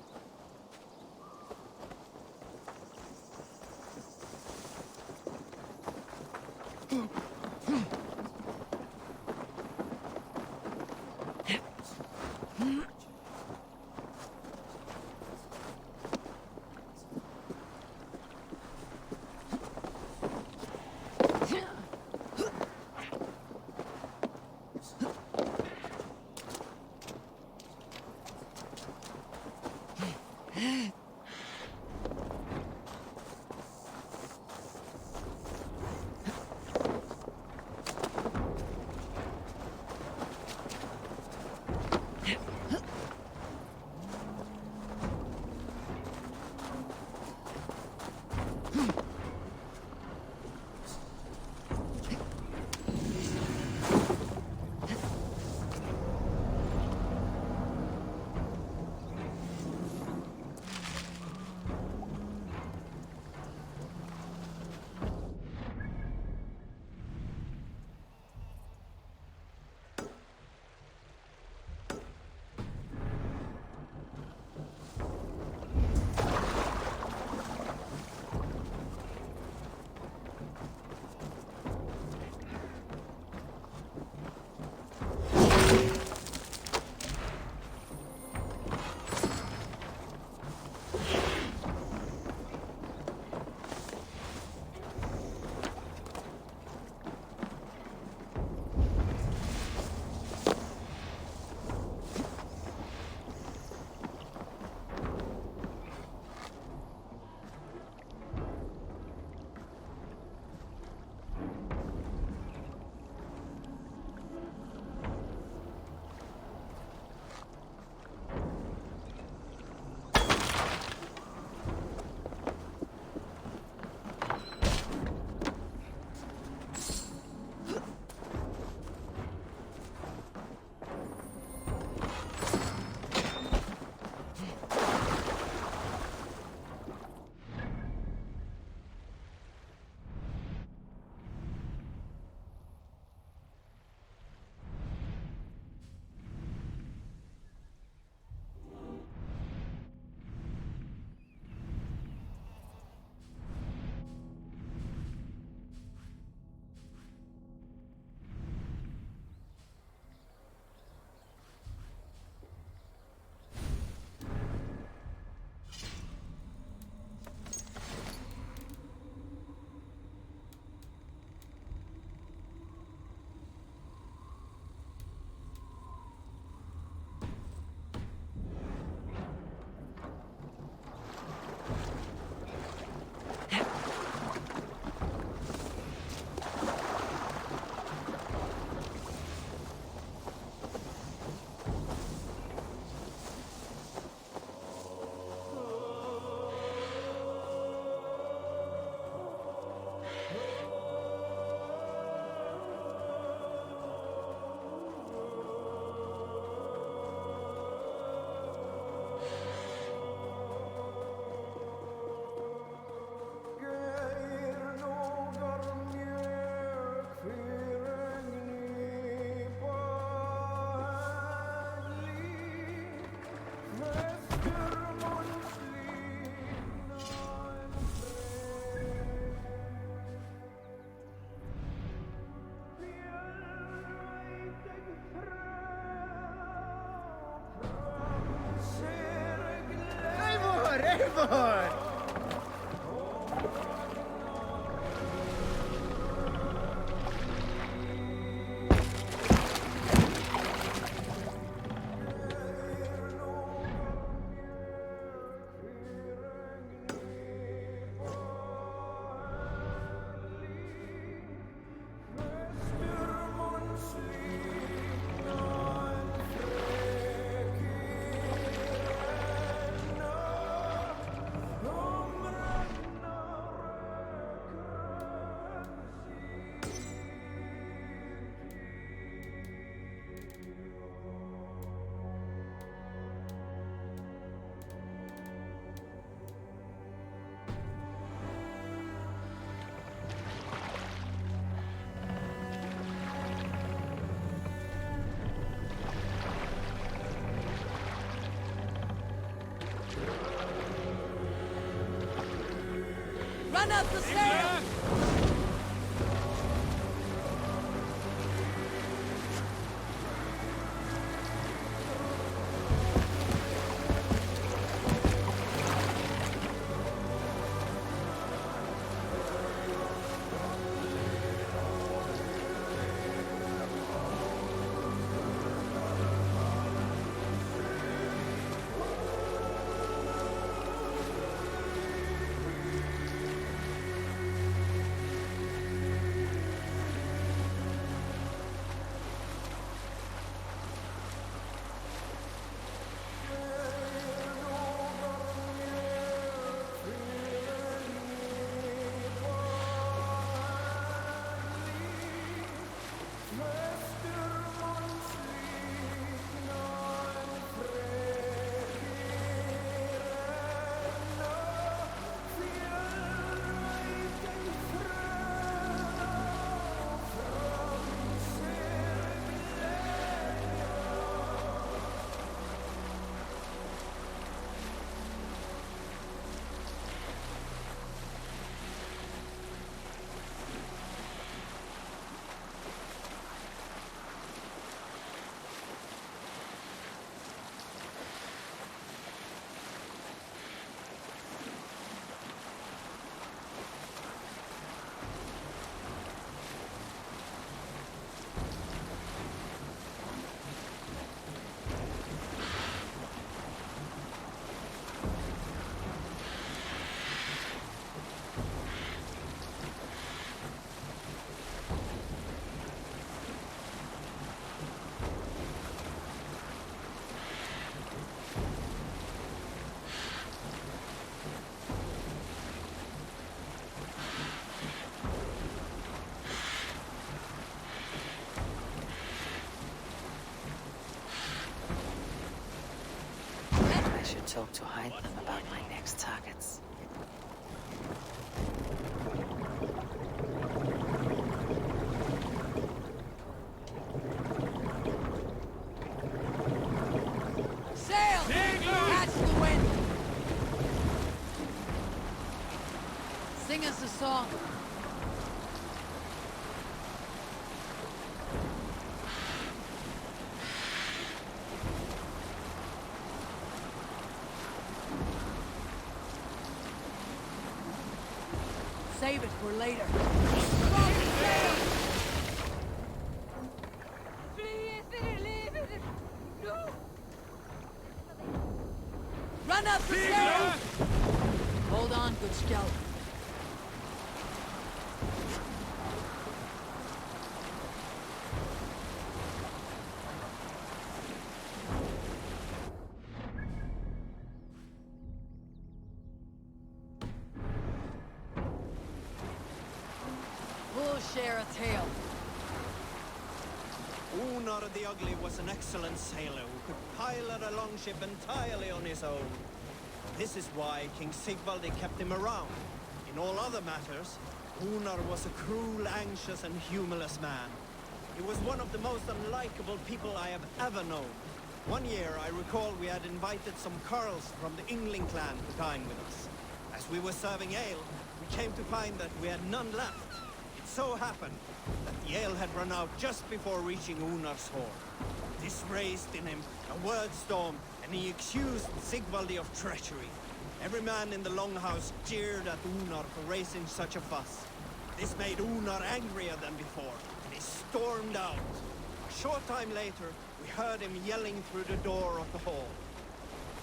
Eivor! Run up the stairs! Talk to Hytham about my next targets. Sail! Catch the wind! Sing us a song. Save it for later. Run up the stairs! Hold on, good scout. We'll share a tale. Unar the Ugly was an excellent sailor who could pilot a longship entirely on his own. This is why King Sigvaldi kept him around. In all other matters, Unar was a cruel, anxious, and humorless man. He was one of the most unlikable people I have ever known. One year, I recall we had invited some Carls from the Yngling clan to dine with us. As we were serving ale, we came to find that we had none left. It so happened that the ale had run out just before reaching Unar's hall. This raised in him a word storm, and he accused Sigvaldi of treachery. Every man in the Longhouse jeered at Unar for raising such a fuss. This made Unar angrier than before, and he stormed out. A short time later, we heard him yelling through the door of the hall.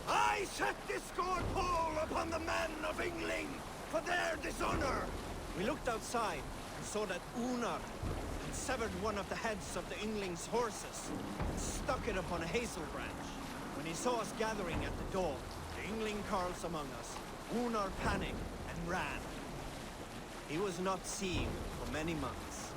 I set this scorn pole upon the men of Yngling for their dishonor! We looked outside and saw that Unar had severed one of the heads of the Yngling's horses and stuck it upon a hazel branch. When he saw us gathering at the door, the Yngling carls among us, Unar panicked and ran. He was not seen for many months.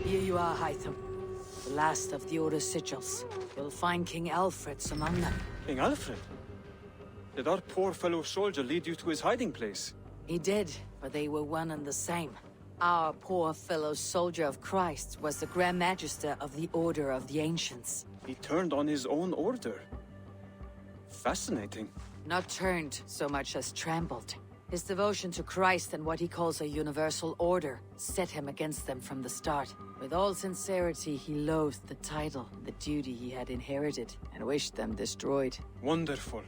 Here you are, Hytham. The last of the Order sigils. You'll find King Alfred's among them. King Alfred? Did our poor fellow soldier lead you to his hiding place? He did, but they were one and the same. Our poor fellow soldier of Christ was the Grand Magister of the Order of the Ancients. He turned on his own order. Fascinating. Not turned so much as trampled. His devotion to Christ and what he calls a universal order set him against them from the start. With all sincerity, he loathed the title, the duty he had inherited, and wished them destroyed. Wonderful.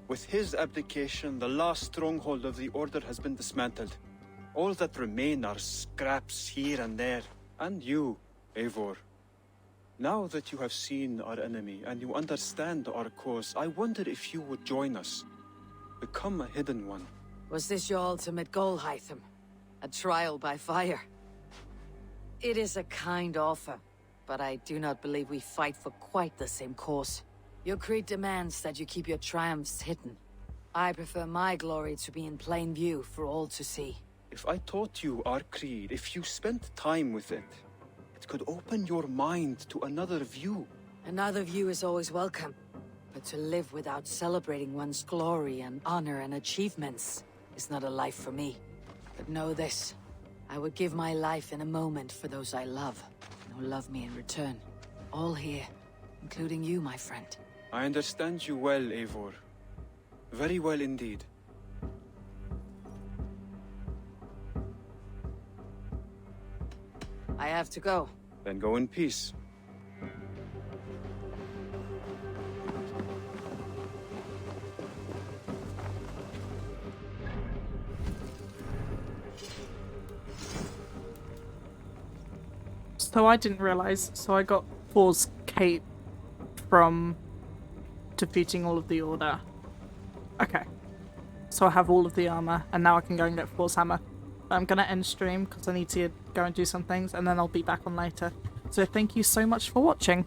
With his abdication, the last stronghold of the Order has been dismantled. All that remain are scraps here and there. And you, Eivor. Now that you have seen our enemy and you understand our cause, I wonder if you would join us. Become a hidden one. Was this your ultimate goal, Hytham? A trial by fire. It is a kind offer, but I do not believe we fight for quite the same cause. Your creed demands that you keep your triumphs hidden. I prefer my glory to be in plain view for all to see. If I taught you our creed, if you spent time with it, it could open your mind to another view. Another view is always welcome, but to live without celebrating one's glory and honor and achievements is not a life for me. But know this, I would give my life in a moment for those I love, and who love me in return. All here, including you, my friend. I understand you well, Eivor. Very well indeed. I have to go. Then go in peace. So I didn't realize, so I got Thor's cape from defeating all of the Order. Okay. So I have all of the armor, and now I can go and get Thor's hammer. But I'm gonna end stream because I need to go and do some things, and then I'll be back on later. So thank you so much for watching.